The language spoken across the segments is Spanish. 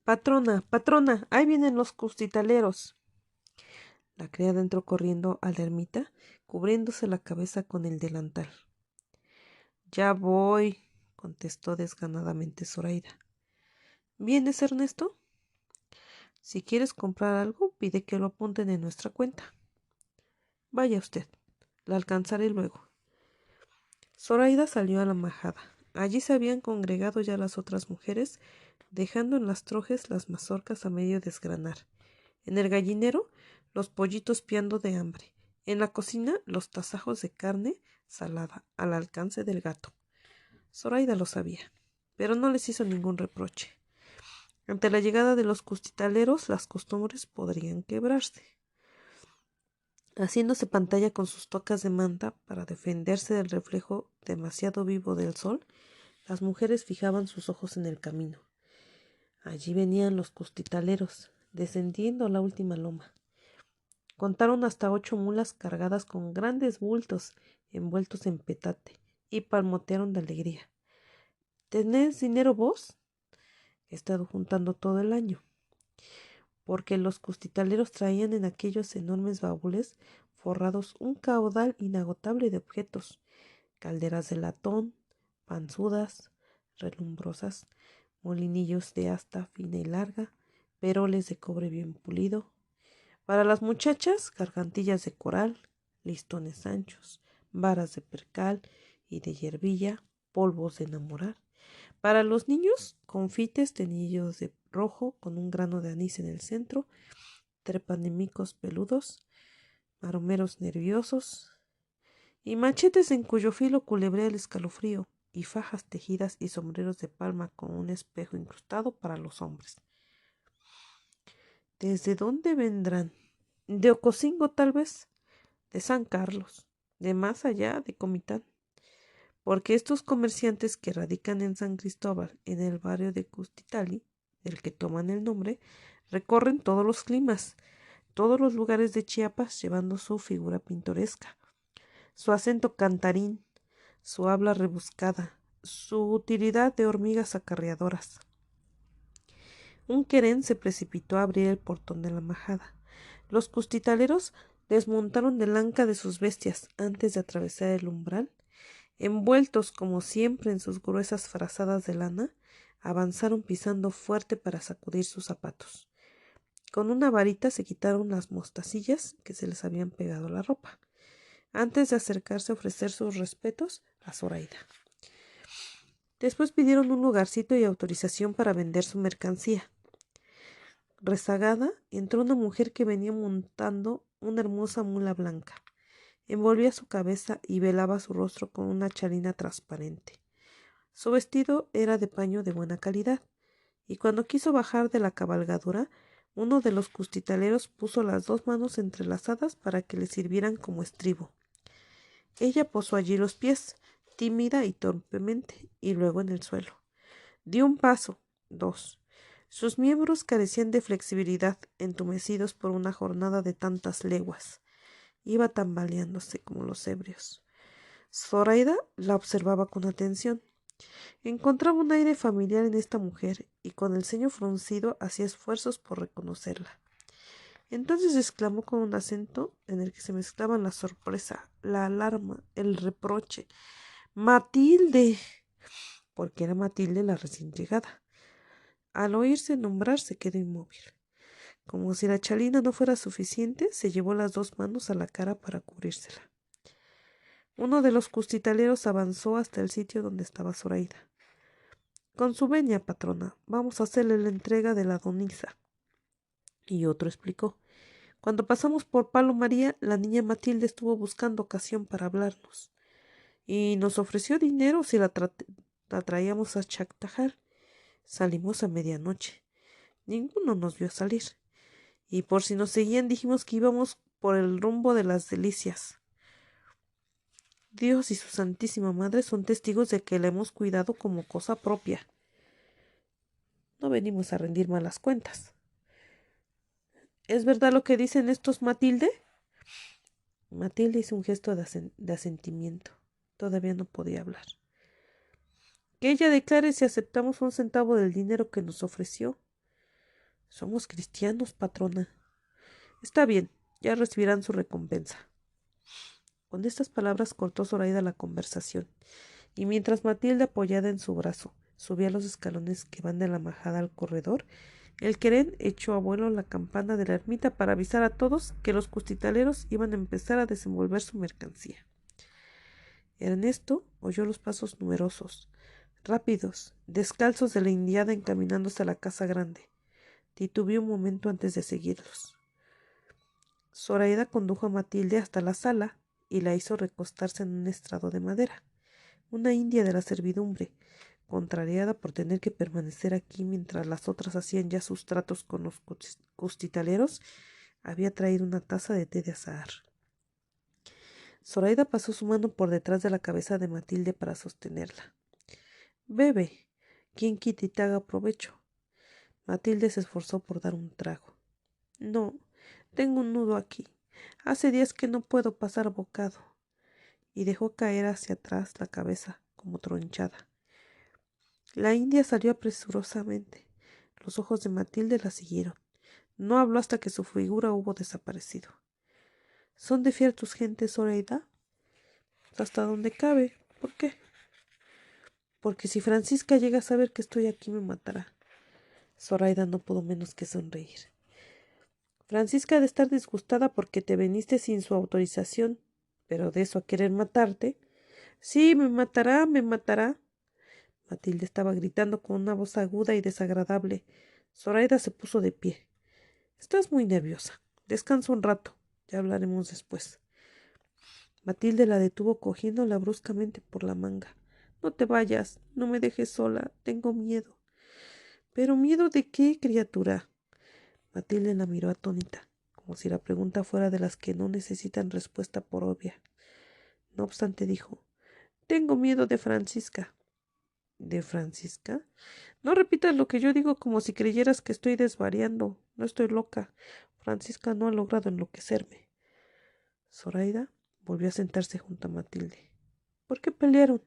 Patrona, patrona, ahí vienen los costitaleros. La criada entró corriendo a la ermita, cubriéndose la cabeza con el delantal. Ya voy, contestó desganadamente Zoraida. ¿Vienes, Ernesto? Si quieres comprar algo, pide que lo apunten en nuestra cuenta. Vaya usted, la alcanzaré luego. Zoraida salió a la majada. Allí se habían congregado ya las otras mujeres, dejando en las trojes las mazorcas a medio desgranar. En el gallinero, los pollitos piando de hambre. En la cocina, los tasajos de carne salada al alcance del gato. Zoraida lo sabía, pero no les hizo ningún reproche. Ante la llegada de los costitaleros, las costumbres podrían quebrarse. Haciéndose pantalla con sus tocas de manta para defenderse del reflejo demasiado vivo del sol, las mujeres fijaban sus ojos en el camino. Allí venían los costitaleros, descendiendo la última loma. Contaron hasta 8 mulas cargadas con grandes bultos envueltos en petate y palmotearon de alegría. ¿Tenés dinero vos? He estado juntando todo el año. Porque los costitaleros traían en aquellos enormes baúles forrados un caudal inagotable de objetos: calderas de latón, panzudas, relumbrosas, molinillos de asta fina y larga, peroles de cobre bien pulido. Para las muchachas, gargantillas de coral, listones anchos, varas de percal y de yerbilla, polvos de enamorar. Para los niños, confites tenillos de rojo con un grano de anís en el centro, trepanemicos peludos, maromeros nerviosos y machetes en cuyo filo culebrea el escalofrío, y fajas tejidas y sombreros de palma con un espejo incrustado para los hombres. ¿Desde dónde vendrán? De Ocosingo, tal vez, de San Carlos, de más allá de Comitán, porque estos comerciantes que radican en San Cristóbal, en el barrio de Custitali, del que toman el nombre, recorren todos los climas, todos los lugares de Chiapas, llevando su figura pintoresca, su acento cantarín, su habla rebuscada, su utilidad de hormigas acarreadoras. Un querén se precipitó a abrir el portón de la majada. Los costitaleros desmontaron el anca de sus bestias antes de atravesar el umbral. Envueltos como siempre en sus gruesas frazadas de lana, avanzaron pisando fuerte para sacudir sus zapatos. Con una varita se quitaron las mostacillas que se les habían pegado a la ropa, antes de acercarse a ofrecer sus respetos a Zoraida. Después pidieron un lugarcito y autorización para vender su mercancía. Rezagada, entró una mujer que venía montando una hermosa mula blanca. Envolvía su cabeza y velaba su rostro con una chalina transparente. Su vestido era de paño de buena calidad, y cuando quiso bajar de la cabalgadura, uno de los costitaleros puso las 2 manos entrelazadas para que le sirvieran como estribo. Ella posó allí los pies, tímida y torpemente, y luego en el suelo. Dio un paso, 2. Sus miembros carecían de flexibilidad, entumecidos por una jornada de tantas leguas. Iba tambaleándose como los ebrios. Zoraida la observaba con atención. Encontraba un aire familiar en esta mujer y con el ceño fruncido hacía esfuerzos por reconocerla. Entonces exclamó con un acento en el que se mezclaban la sorpresa, la alarma, el reproche: ¡Matilde! Porque era Matilde la recién llegada. Al oírse nombrar se quedó inmóvil. Como si la chalina no fuera suficiente, se llevó las 2 manos a la cara para cubrírsela. Uno de los costitaleros avanzó hasta el sitio donde estaba Zoraida. Con su venia, patrona, vamos a hacerle la entrega de la donisa. Y otro explicó: cuando pasamos por Palo María, la niña Matilde estuvo buscando ocasión para hablarnos, y nos ofreció dinero si la traíamos a Chactajal. Salimos a medianoche. Ninguno nos vio salir, y por si nos seguían dijimos que íbamos por el rumbo de las Delicias. Dios y su Santísima Madre son testigos de que la hemos cuidado como cosa propia. No venimos a rendir malas cuentas. ¿Es verdad lo que dicen estos, Matilde? Matilde hizo un gesto de asentimiento. Todavía no podía hablar. Que ella declare si aceptamos un centavo del dinero que nos ofreció. Somos cristianos, patrona. Está bien, ya recibirán su recompensa. Con estas palabras cortó Zoraida la conversación, y mientras Matilde, apoyada en su brazo, subía los escalones que van de la majada al corredor, el querén echó a vuelo la campana de la ermita para avisar a todos que los costitaleros iban a empezar a desenvolver su mercancía. Ernesto oyó los pasos numerosos, rápidos, descalzos de la indiada encaminándose a la casa grande. Titubeó un momento antes de seguirlos. Zoraida condujo a Matilde hasta la sala y la hizo recostarse en un estrado de madera. Una india de la servidumbre, contrariada por tener que permanecer aquí mientras las otras hacían ya sus tratos con los costitaleros, había traído una taza de té de azahar. Zoraida pasó su mano por detrás de la cabeza de Matilde para sostenerla. Bebe, quien quita y te haga provecho. Matilde se esforzó por dar un trago. No, tengo un nudo aquí. Hace días que no puedo pasar bocado. Y dejó caer hacia atrás la cabeza, como tronchada. La india salió apresurosamente. Los ojos de Matilde la siguieron. No habló hasta que su figura hubo desaparecido. ¿Son de fiar tus gentes, Zoraida? Hasta donde cabe. ¿Por qué? Porque si Francisca llega a saber que estoy aquí, me matará. Zoraida no pudo menos que sonreír. Francisca ha de estar disgustada porque te veniste sin su autorización, pero de eso a querer matarte. Sí, me matará, me matará. Matilde estaba gritando con una voz aguda y desagradable. Zoraida se puso de pie. Estás muy nerviosa. Descansa un rato. Ya hablaremos después. Matilde la detuvo cogiéndola bruscamente por la manga. No te vayas, no me dejes sola, tengo miedo. ¿Pero miedo de qué, criatura? Matilde la miró atónita, como si la pregunta fuera de las que no necesitan respuesta por obvia. No obstante dijo, tengo miedo de Francisca. ¿De Francisca? No repitas lo que yo digo como si creyeras que estoy desvariando. No estoy loca. Francisca no ha logrado enloquecerme. Zoraida volvió a sentarse junto a Matilde. ¿Por qué pelearon?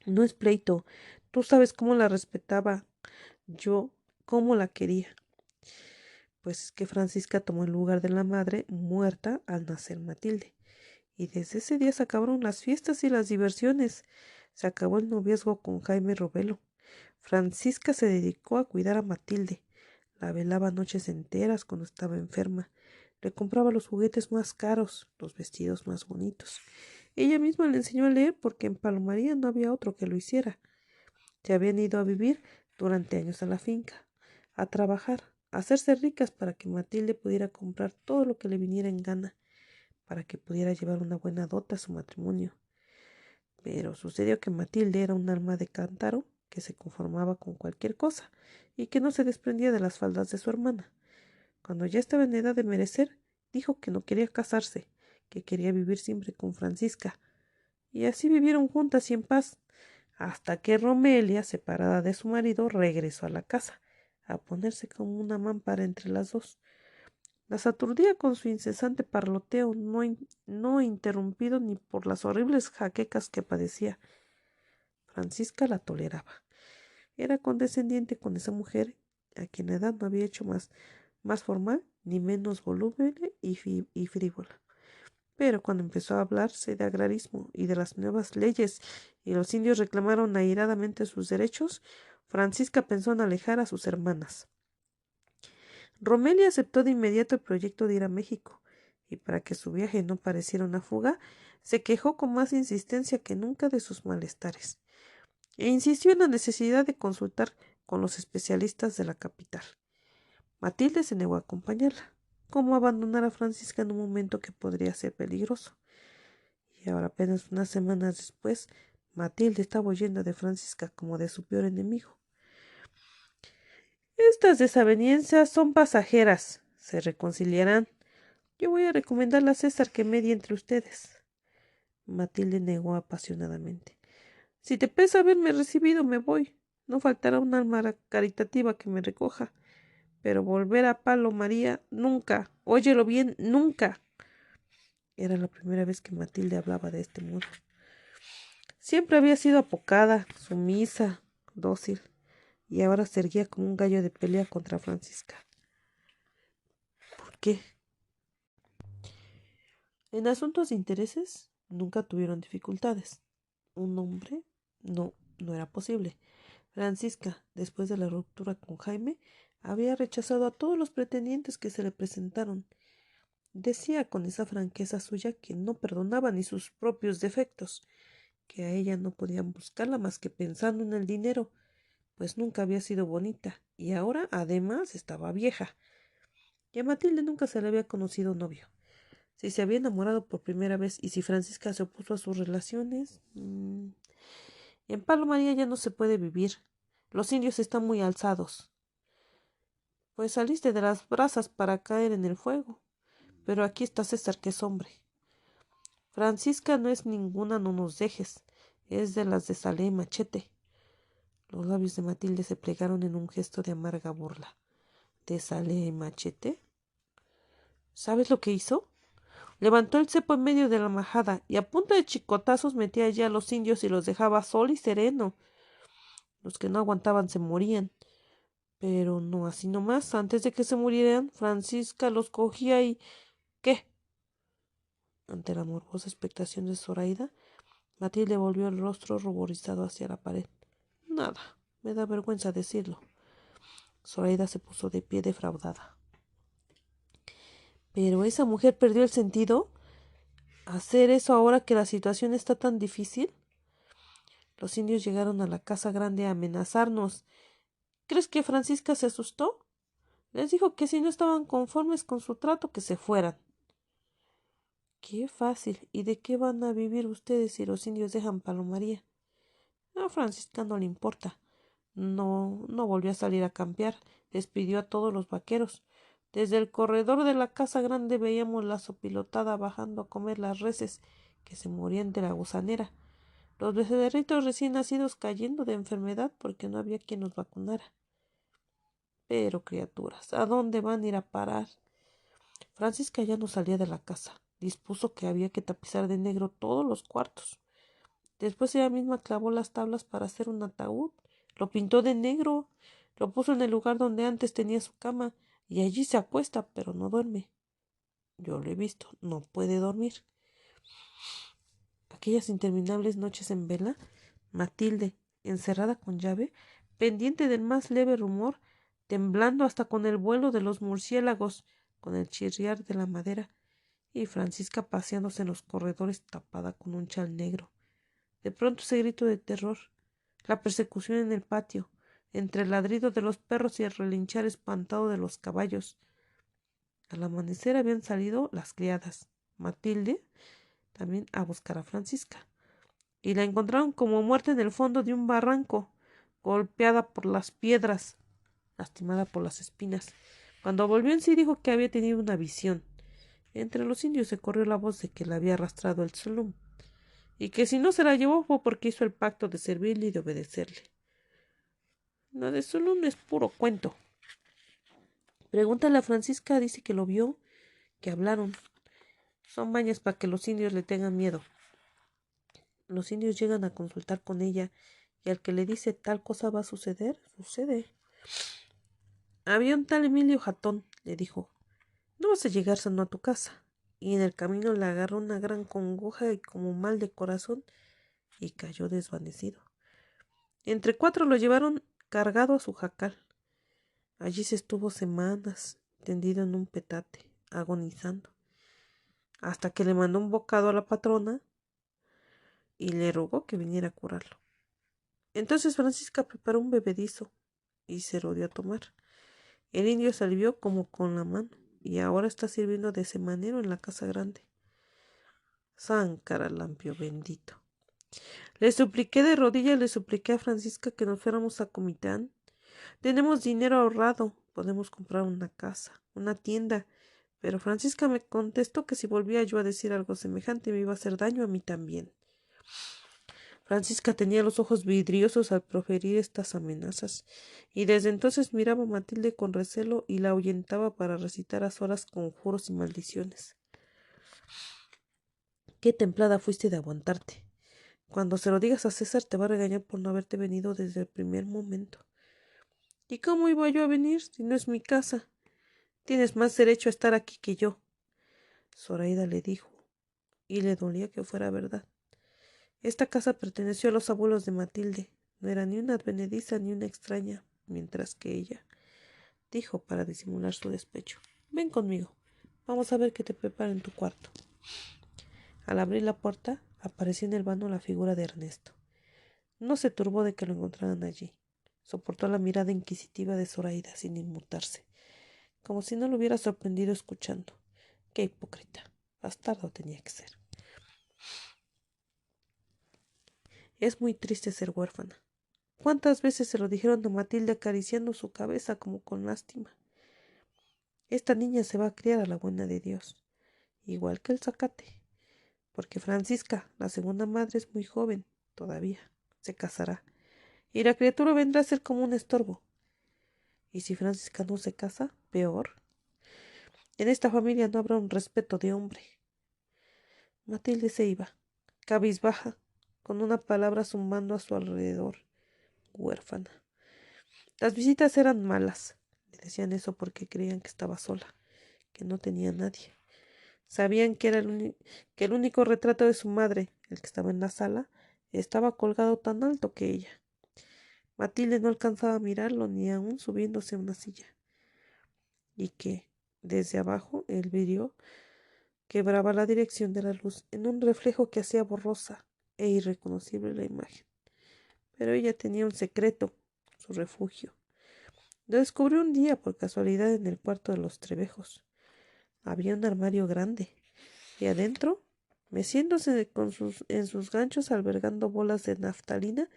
No es pleito. Tú sabes cómo la respetaba. Yo, cómo la quería. Pues es que Francisca tomó el lugar de la madre muerta al nacer Matilde. Y desde ese día se acabaron las fiestas y las diversiones. Se acabó el noviazgo con Jaime Robelo. Francisca se dedicó a cuidar a Matilde. La velaba noches enteras cuando estaba enferma. Le compraba los juguetes más caros, los vestidos más bonitos. Ella misma le enseñó a leer porque en Palomaría no había otro que lo hiciera. Se habían ido a vivir durante años a la finca, a trabajar, a hacerse ricas para que Matilde pudiera comprar todo lo que le viniera en gana, para que pudiera llevar una buena dota a su matrimonio. Pero sucedió que Matilde era un alma de cántaro que se conformaba con cualquier cosa y que no se desprendía de las faldas de su hermana. Cuando ya estaba en edad de merecer, dijo que no quería casarse, que quería vivir siempre con Francisca. Y así vivieron juntas y en paz, hasta que Romelia, separada de su marido, regresó a la casa, a ponerse como una mámpara entre las dos. Las aturdía con su incesante parloteo, no interrumpido ni por las horribles jaquecas que padecía. Francisca la toleraba. Era condescendiente con esa mujer, a quien la edad no había hecho más formal ni menos voluble y frívola. Pero cuando empezó a hablarse de agrarismo y de las nuevas leyes y los indios reclamaron airadamente sus derechos, Francisca pensó en alejar a sus hermanas. Romelia aceptó de inmediato el proyecto de ir a México, y para que su viaje no pareciera una fuga, se quejó con más insistencia que nunca de sus malestares, e insistió en la necesidad de consultar con los especialistas de la capital. Matilde se negó a acompañarla. ¿Cómo abandonar a Francisca en un momento que podría ser peligroso? Y ahora, apenas unas semanas después, Matilde estaba huyendo de Francisca como de su peor enemigo. Estas desavenencias son pasajeras. Se reconciliarán. Yo voy a recomendarle a César que medie entre ustedes. Matilde negó apasionadamente. Si te pesa haberme recibido, me voy. No faltará un alma caritativa que me recoja. Pero volver a Palo María, nunca. Óyelo bien, nunca. Era la primera vez que Matilde hablaba de este modo. Siempre había sido apocada, sumisa, dócil. y ahora se erguía como un gallo de pelea contra Francisca. ¿Por qué? En asuntos de intereses nunca tuvieron dificultades. ¿Un hombre? No, no era posible. Francisca, después de la ruptura con Jaime, había rechazado a todos los pretendientes que se le presentaron. Decía con esa franqueza suya que no perdonaba ni sus propios defectos, que a ella no podían buscarla más que pensando en el dinero, pues nunca había sido bonita y ahora además estaba vieja. Y a Matilde nunca se le había conocido novio. Si se había enamorado por primera vez y si Francisca se opuso a sus relaciones, en Palo María ya no se puede vivir. Los indios están muy alzados. Pues saliste de las brasas para caer en el fuego. Pero aquí está César, que es hombre. Francisca no es ninguna, no nos dejes. Es de las de Salé y Machete. Los labios de Matilde se plegaron en un gesto de amarga burla. ¿De Salé y Machete? ¿Sabes lo que hizo? Levantó el cepo en medio de la majada y a punta de chicotazos metía allí a los indios y los dejaba sol y sereno. Los que no aguantaban se morían. Pero no así nomás. Antes de que se murieran, Francisca los cogía y... ¿Qué? Ante la morbosa expectación de Zoraida, Matilde volvió el rostro ruborizado hacia la pared. Nada, me da vergüenza decirlo. Zoraida se puso de pie defraudada. ¿Pero esa mujer perdió el sentido? ¿Hacer eso ahora que la situación está tan difícil? Los indios llegaron a la casa grande a amenazarnos. ¿Crees que Francisca se asustó? Les dijo que si no estaban conformes con su trato, que se fueran. Qué fácil. ¿Y de qué van a vivir ustedes si los indios dejan Palo María? A Francisca no le importa. No volvió a salir a campear. Despidió a todos los vaqueros. Desde el corredor de la casa grande veíamos la sopilotada bajando a comer las reses que se morían de la gusanera. Los becerritos recién nacidos cayendo de enfermedad porque no había quien los vacunara. Pero, criaturas, ¿a dónde van a ir a parar? Francisca ya no salía de la casa. Dispuso que había que tapizar de negro todos los cuartos. Después ella misma clavó las tablas para hacer un ataúd. Lo pintó de negro. Lo puso en el lugar donde antes tenía su cama. Y allí se acuesta, pero no duerme. Yo lo he visto. No puede dormir. Aquellas interminables noches en vela, Matilde, encerrada con llave, pendiente del más leve rumor, temblando hasta con el vuelo de los murciélagos, con el chirriar de la madera, y Francisca paseándose en los corredores tapada con un chal negro. De pronto ese grito de terror, la persecución en el patio, entre el ladrido de los perros y el relinchar espantado de los caballos. Al amanecer habían salido las criadas, Matilde también a buscar a Francisca, y la encontraron como muerta en el fondo de un barranco, golpeada por las piedras, lastimada por las espinas. Cuando volvió en sí dijo que había tenido una visión. Entre los indios se corrió la voz de que la había arrastrado el Zulum, y que si no se la llevó fue porque hizo el pacto de servirle y de obedecerle. Lo de Zulum es puro cuento. Pregúntale a Francisca, dice que lo vio, que hablaron. Son mañas para que los indios le tengan miedo. Los indios llegan a consultar con ella y al que le dice tal cosa va a suceder, sucede. Había un tal Emilio Jatón, le dijo, no vas a llegar sano a tu casa. Y en el camino le agarró una gran congoja y como mal de corazón y cayó desvanecido. Entre cuatro lo llevaron cargado a su jacal. Allí se estuvo semanas, tendido en un petate, agonizando, hasta que le mandó un bocado a la patrona y le rogó que viniera a curarlo. Entonces Francisca preparó un bebedizo y se lo dio a tomar. El indio se alivió como con la mano y ahora está sirviendo de semanero en la casa grande. San Caralampio bendito. Le supliqué de rodillas, le supliqué a Francisca que nos fuéramos a Comitán. Tenemos dinero ahorrado, podemos comprar una casa, una tienda. Pero Francisca me contestó que si volvía yo a decir algo semejante me iba a hacer daño a mí también. Francisca tenía los ojos vidriosos al proferir estas amenazas, y desde entonces miraba a Matilde con recelo y la ahuyentaba para recitar a solas conjuros y maldiciones. Qué templada fuiste de aguantarte. Cuando se lo digas a César te va a regañar por no haberte venido desde el primer momento. ¿Y cómo iba yo a venir si no es mi casa? Tienes más derecho a estar aquí que yo. Zoraida le dijo, y le dolía que fuera verdad. Esta casa perteneció a los abuelos de Matilde. No era ni una advenediza ni una extraña, mientras que ella dijo para disimular su despecho. Ven conmigo. Vamos a ver qué te prepara en tu cuarto. Al abrir la puerta, apareció en el vano la figura de Ernesto. No se turbó de que lo encontraran allí. Soportó la mirada inquisitiva de Zoraida sin inmutarse, como si no lo hubiera sorprendido escuchando. Qué hipócrita. Bastardo tenía que ser. Es muy triste ser huérfana. ¿Cuántas veces se lo dijeron a Matilde acariciando su cabeza como con lástima? Esta niña se va a criar a la buena de Dios, igual que el zacate, porque Francisca, la segunda madre, es muy joven todavía. Se casará, y la criatura vendrá a ser como un estorbo. Y si Francisca no se casa, peor. En esta familia no habrá un respeto de hombre. Matilde se iba, cabizbaja, con una palabra zumbando a su alrededor, huérfana. Las visitas eran malas. Le decían eso porque creían que estaba sola, que no tenía nadie. Sabían que era que el único retrato de su madre, el que estaba en la sala, estaba colgado tan alto que ella. Matilde no alcanzaba a mirarlo ni aún subiéndose a una silla. Y que, desde abajo, el vidrio quebraba la dirección de la luz en un reflejo que hacía borrosa e irreconocible la imagen. Pero ella tenía un secreto, su refugio. Lo descubrió un día por casualidad en el cuarto de los Trevejos. Había un armario grande y adentro, meciéndose en sus ganchos albergando bolas de naftalina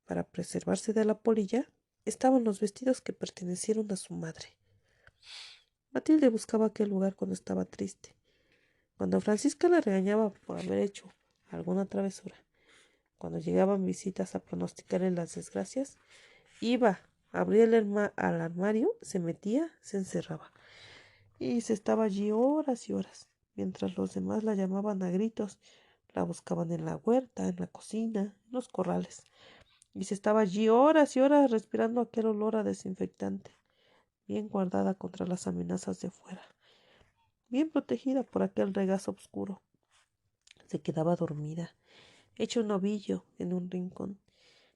para preservarse de la polilla, estaban los vestidos que pertenecieron a su madre. Matilde buscaba aquel lugar cuando estaba triste, cuando Francisca la regañaba por haber hecho alguna travesura, cuando llegaban visitas a pronosticarle las desgracias, iba, abría al armario, se metía, se encerraba y se estaba allí horas y horas, mientras los demás la llamaban a gritos, la buscaban en la huerta, en la cocina, en los corrales, y se estaba allí horas y horas respirando aquel olor a desinfectante, bien guardada contra las amenazas de fuera, bien protegida por aquel regazo oscuro. Se quedaba dormida, hecha un ovillo en un rincón,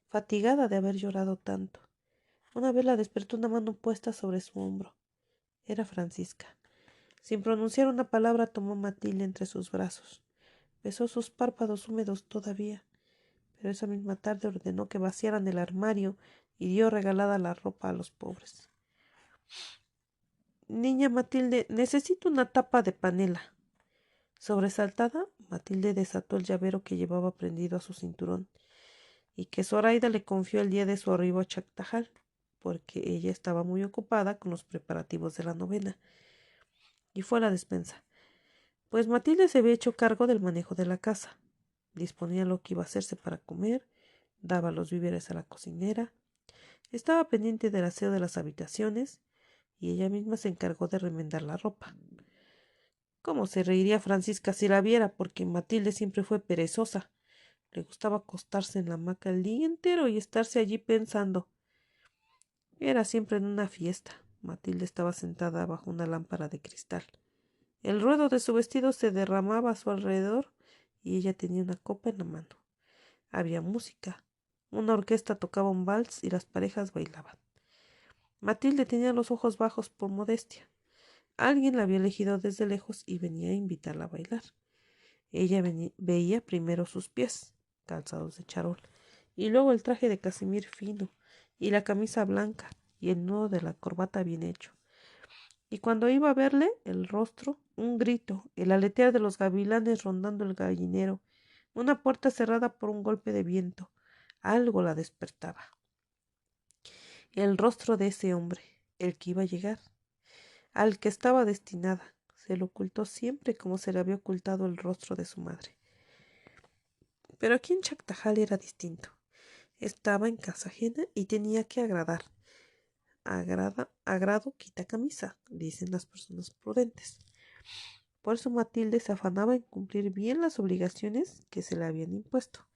fatigada de haber llorado tanto. Una vez la despertó una mano puesta sobre su hombro. Era Francisca. Sin pronunciar una palabra tomó a Matilde entre sus brazos. Besó sus párpados húmedos todavía, pero esa misma tarde ordenó que vaciaran el armario y dio regalada la ropa a los pobres. Niña Matilde, necesito una tapa de panela. Sobresaltada, Matilde desató el llavero que llevaba prendido a su cinturón y que Zoraida le confió el día de su arribo a Chactajal, porque ella estaba muy ocupada con los preparativos de la novena. Y fue a la despensa, pues Matilde se había hecho cargo del manejo de la casa. Disponía lo que iba a hacerse para comer, daba los víveres a la cocinera, estaba pendiente del aseo de las habitaciones y ella misma se encargó de remendar la ropa. ¿Cómo se reiría Francisca si la viera? Porque Matilde siempre fue perezosa. Le gustaba acostarse en la hamaca el día entero y estarse allí pensando. Era siempre en una fiesta. Matilde estaba sentada bajo una lámpara de cristal. El ruedo de su vestido se derramaba a su alrededor y ella tenía una copa en la mano. Había música. Una orquesta tocaba un vals y las parejas bailaban. Matilde tenía los ojos bajos por modestia. Alguien la había elegido desde lejos y venía a invitarla a bailar. Ella veía primero sus pies, calzados de charol, y luego el traje de casimir fino, y la camisa blanca, y el nudo de la corbata bien hecho. Y cuando iba a verle, el rostro, un grito, el aletear de los gavilanes rondando el gallinero, una puerta cerrada por un golpe de viento, algo la despertaba. El rostro de ese hombre, el que iba a llegar, al que estaba destinada, se lo ocultó siempre como se le había ocultado el rostro de su madre. Pero aquí en Chactajal era distinto. Estaba en casa ajena y tenía que agradar. Agrado quita camisa, dicen las personas prudentes. Por eso Matilde se afanaba en cumplir bien las obligaciones que se le habían impuesto,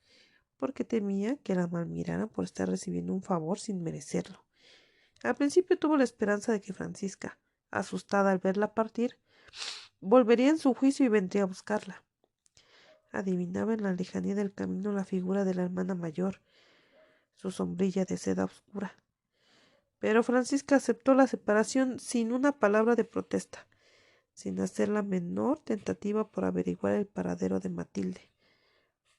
porque temía que la malmiraran por estar recibiendo un favor sin merecerlo. Al principio tuvo la esperanza de que Francisca, asustada al verla partir, volvería en su juicio y vendría a buscarla. Adivinaba en la lejanía del camino la figura de la hermana mayor, su sombrilla de seda oscura. Pero Francisca aceptó la separación sin una palabra de protesta, sin hacer la menor tentativa por averiguar el paradero de Matilde.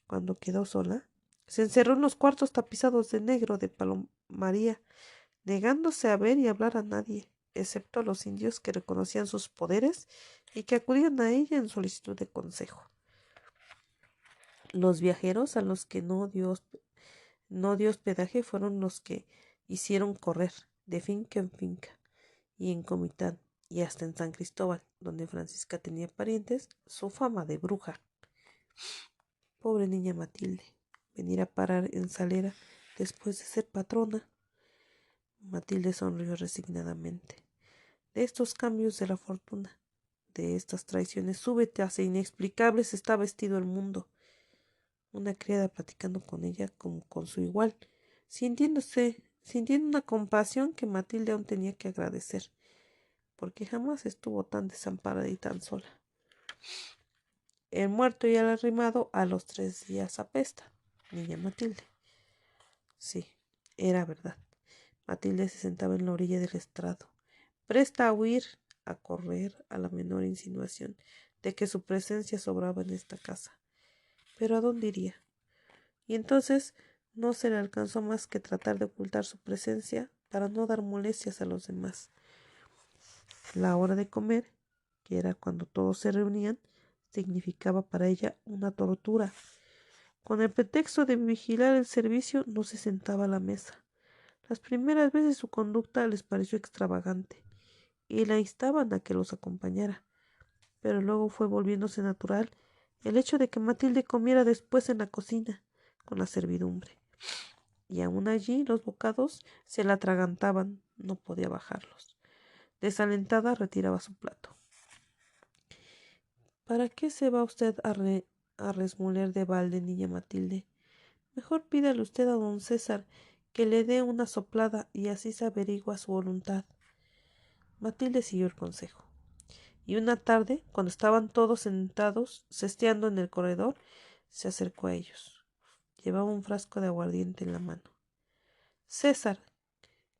Cuando quedó sola, se encerró en los cuartos tapizados de negro de Palomaría, negándose a ver y hablar a nadie, excepto a los indios que reconocían sus poderes y que acudían a ella en solicitud de consejo. Los viajeros a los que no dio hospedaje fueron los que hicieron correr de finca en finca y en Comitán y hasta en San Cristóbal, donde Francisca tenía parientes, su fama de bruja. Pobre niña Matilde, venir a parar en Salera después de ser patrona. Matilde sonrió resignadamente. De estos cambios de la fortuna, de estas traiciones súbitas e inexplicables está vestido el mundo. Una criada platicando con ella como con su igual, sintiendo una compasión que Matilde aún tenía que agradecer, porque jamás estuvo tan desamparada y tan sola. El muerto y el arrimado a los 3 días apesta, niña Matilde. Sí, era verdad. Matilde se sentaba en la orilla del estrado, presta a huir, a correr a la menor insinuación de que su presencia sobraba en esta casa. Pero ¿a dónde iría? Y entonces no se le alcanzó más que tratar de ocultar su presencia para no dar molestias a los demás. La hora de comer, que era cuando todos se reunían, significaba para ella una tortura. Con el pretexto de vigilar el servicio, no se sentaba a la mesa. Las primeras veces su conducta les pareció extravagante y la instaban a que los acompañara, pero luego fue volviéndose natural el hecho de que Matilde comiera después en la cocina con la servidumbre. Y aún allí los bocados se la atragantaban, no podía bajarlos. Desalentada retiraba su plato. ¿Para qué se va usted a resmoler de balde, niña Matilde? Mejor pídale usted a don César que le dé una soplada y así se averigua su voluntad. Matilde siguió el consejo. Y una tarde, cuando estaban todos sentados, cesteando en el corredor, se acercó a ellos. Llevaba un frasco de aguardiente en la mano. César,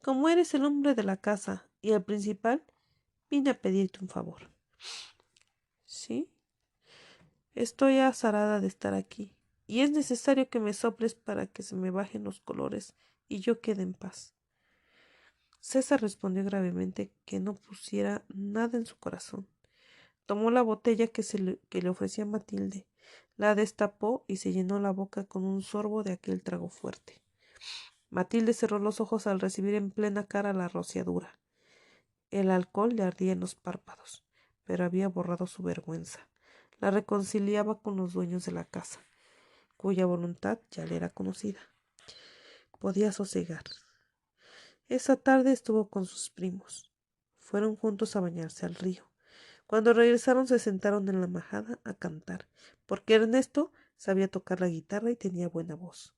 como eres el hombre de la casa y el principal, vine a pedirte un favor. ¿Sí? Estoy azarada de estar aquí, y es necesario que me soples para que se me bajen los colores y yo quede en paz. César respondió gravemente que no pusiera nada en su corazón. Tomó la botella que le ofrecía Matilde, la destapó y se llenó la boca con un sorbo de aquel trago fuerte. Matilde cerró los ojos al recibir en plena cara la rociadura. El alcohol le ardía en los párpados, pero había borrado su vergüenza. La reconciliaba con los dueños de la casa, cuya voluntad ya le era conocida. Podía sosegar. Esa tarde estuvo con sus primos. Fueron juntos a bañarse al río. Cuando regresaron se sentaron en la majada a cantar, porque Ernesto sabía tocar la guitarra y tenía buena voz.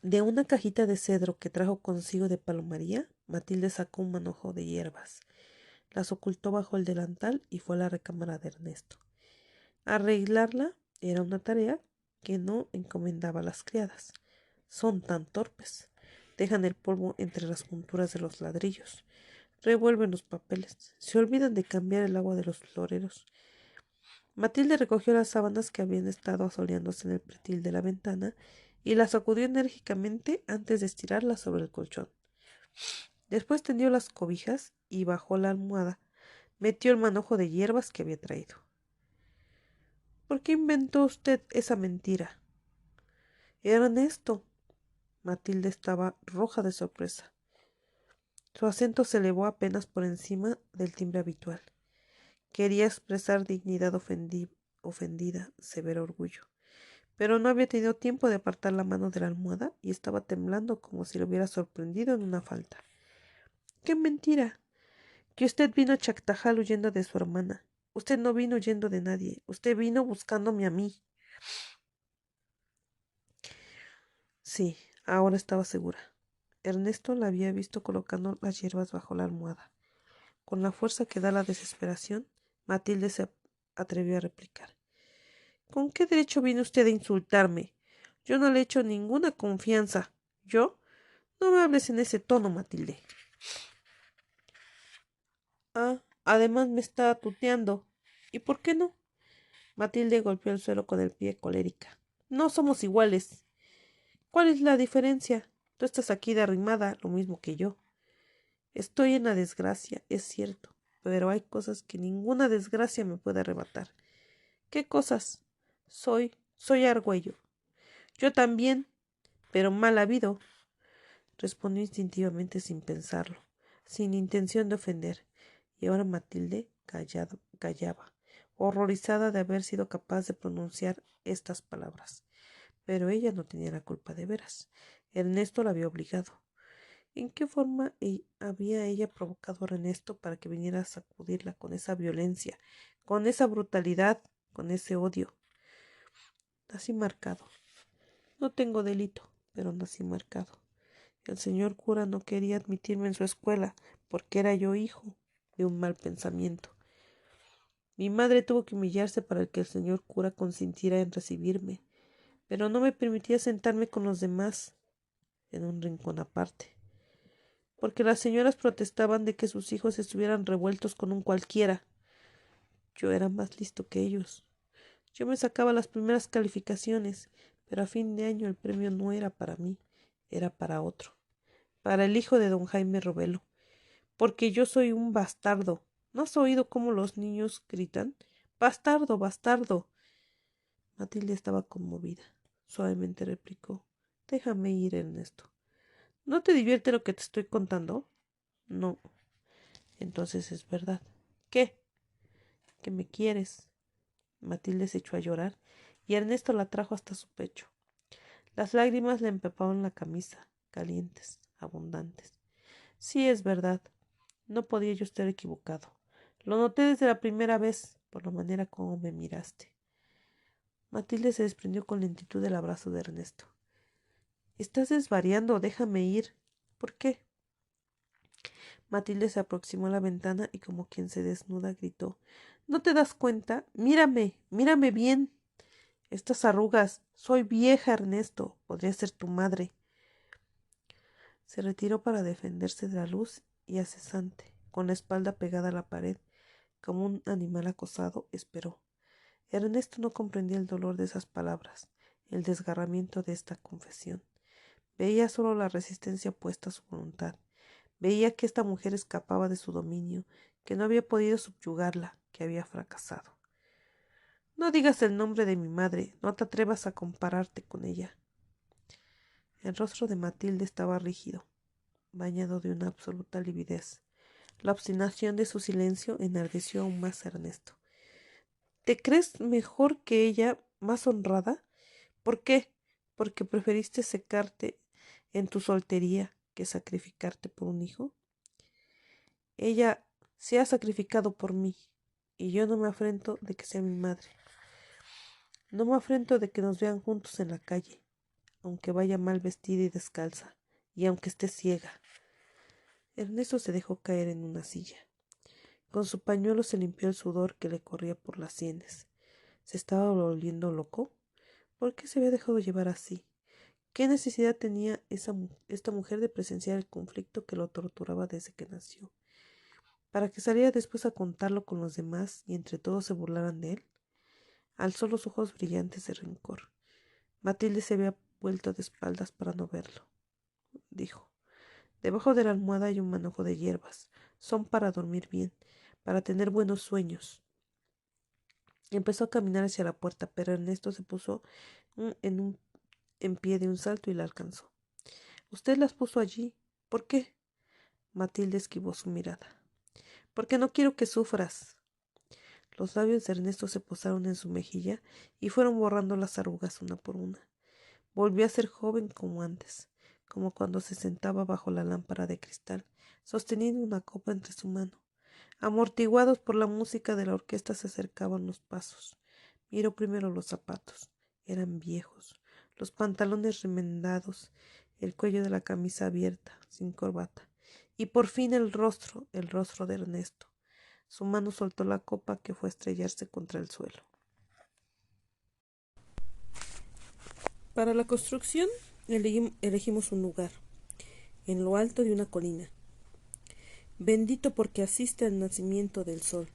De una cajita de cedro que trajo consigo de Palomaría, Matilde sacó un manojo de hierbas. Las ocultó bajo el delantal y fue a la recámara de Ernesto. Arreglarla era una tarea que no encomendaba a las criadas. Son tan torpes. Dejan el polvo entre las junturas de los ladrillos. Revuelven los papeles. Se olvidan de cambiar el agua de los floreros. Matilde recogió las sábanas que habían estado asoleándose en el pretil de la ventana y las sacudió enérgicamente antes de estirarlas sobre el colchón. Después tendió las cobijas y bajó la almohada. Metió el manojo de hierbas que había traído. ¿Por qué inventó usted esa mentira? Ernesto. Matilde estaba roja de sorpresa. Su acento se elevó apenas por encima del timbre habitual. Quería expresar dignidad ofendida, severo orgullo. Pero no había tenido tiempo de apartar la mano de la almohada y estaba temblando como si lo hubiera sorprendido en una falta. ¡Qué mentira! Que usted vino a Chactajal huyendo de su hermana. Usted no vino huyendo de nadie. Usted vino buscándome a mí. Sí, ahora estaba segura. Ernesto la había visto colocando las hierbas bajo la almohada. Con la fuerza que da la desesperación, Matilde se atrevió a replicar. ¿Con qué derecho viene usted a insultarme? Yo no le he hecho ninguna confianza. ¿Yo? No me hables en ese tono, Matilde. Ah, además me está tuteando. ¿Y por qué no? Matilde golpeó el suelo con el pie colérica. No somos iguales. ¿Cuál es la diferencia? Tú estás aquí de arrimada, lo mismo que yo. Estoy en la desgracia, es cierto, pero hay cosas que ninguna desgracia me puede arrebatar. ¿Qué cosas? Soy Argüello. Yo también, pero mal habido, respondió instintivamente sin pensarlo, sin intención de ofender. Y ahora Matilde callaba, horrorizada de haber sido capaz de pronunciar estas palabras. Pero ella no tenía la culpa de veras. Ernesto la había obligado. ¿En qué forma había ella provocado a Ernesto para que viniera a sacudirla con esa violencia, con esa brutalidad, con ese odio? Nací marcado. No tengo delito, pero nací marcado. El señor cura no quería admitirme en su escuela porque era yo hijo de un mal pensamiento. Mi madre tuvo que humillarse para que el señor cura consintiera en recibirme, pero no me permitía sentarme con los demás en un rincón aparte, porque las señoras protestaban de que sus hijos estuvieran revueltos con un cualquiera. Yo era más listo que ellos. Yo me sacaba las primeras calificaciones, pero a fin de año el premio no era para mí, era para otro, para el hijo de don Jaime Robelo, porque yo soy un bastardo. ¿No has oído cómo los niños gritan? ¡Bastardo, bastardo! Matilde estaba conmovida. Suavemente replicó. Déjame ir, Ernesto. ¿No te divierte lo que te estoy contando? No. Entonces es verdad. ¿Qué? Que me quieres. Matilde se echó a llorar y Ernesto la trajo hasta su pecho. Las lágrimas le empapaban la camisa, calientes, abundantes. Sí, es verdad. No podía yo estar equivocado. Lo noté desde la primera vez, por la manera como me miraste. Matilde se desprendió con lentitud del abrazo de Ernesto. Estás desvariando, déjame ir. ¿Por qué? Matilde se aproximó a la ventana y como quien se desnuda gritó. ¿No te das cuenta? Mírame, mírame bien. Estas arrugas. Soy vieja, Ernesto. Podría ser tu madre. Se retiró para defenderse de la luz y acesante, con la espalda pegada a la pared, como un animal acosado, esperó. Ernesto no comprendía el dolor de esas palabras, el desgarramiento de esta confesión. Veía solo la resistencia opuesta a su voluntad. Veía que esta mujer escapaba de su dominio, que no había podido subyugarla, que había fracasado. No digas el nombre de mi madre, no te atrevas a compararte con ella. El rostro de Matilde estaba rígido, bañado de una absoluta lividez. La obstinación de su silencio enardeció aún más a Ernesto. ¿Te crees mejor que ella, más honrada? ¿Por qué? ¿Porque preferiste secarte en tu soltería que sacrificarte por un hijo? Ella se ha sacrificado por mí, y yo no me afrento de que sea mi madre. No me afrento de que nos vean juntos en la calle, aunque vaya mal vestida y descalza, y aunque esté ciega. Ernesto se dejó caer en una silla. Con su pañuelo se limpió el sudor que le corría por las sienes. ¿Se estaba volviendo loco? ¿Por qué se había dejado llevar así? ¿Qué necesidad tenía esta mujer de presenciar el conflicto que lo torturaba desde que nació? ¿Para que saliera después a contarlo con los demás y entre todos se burlaran de él? Alzó los ojos brillantes de rencor. Matilde se había vuelto de espaldas para no verlo. Dijo. Debajo de la almohada hay un manojo de hierbas. Son para dormir bien, para tener buenos sueños. Empezó a caminar hacia la puerta, pero Ernesto se puso en pie de un salto y la alcanzó. Usted las puso allí. ¿Por qué? Matilde esquivó su mirada. Porque no quiero que sufras. Los labios de Ernesto se posaron en su mejilla y fueron borrando las arrugas una por una. Volvió a ser joven como antes, como cuando se sentaba bajo la lámpara de cristal, sosteniendo una copa entre su mano. Amortiguados por la música de la orquesta se acercaban los pasos. Miró primero los zapatos. Eran viejos, los pantalones remendados, el cuello de la camisa abierta, sin corbata, y por fin el rostro de Ernesto. Su mano soltó la copa que fue a estrellarse contra el suelo. Para la construcción elegimos un lugar, en lo alto de una colina, bendito porque asiste al nacimiento del sol,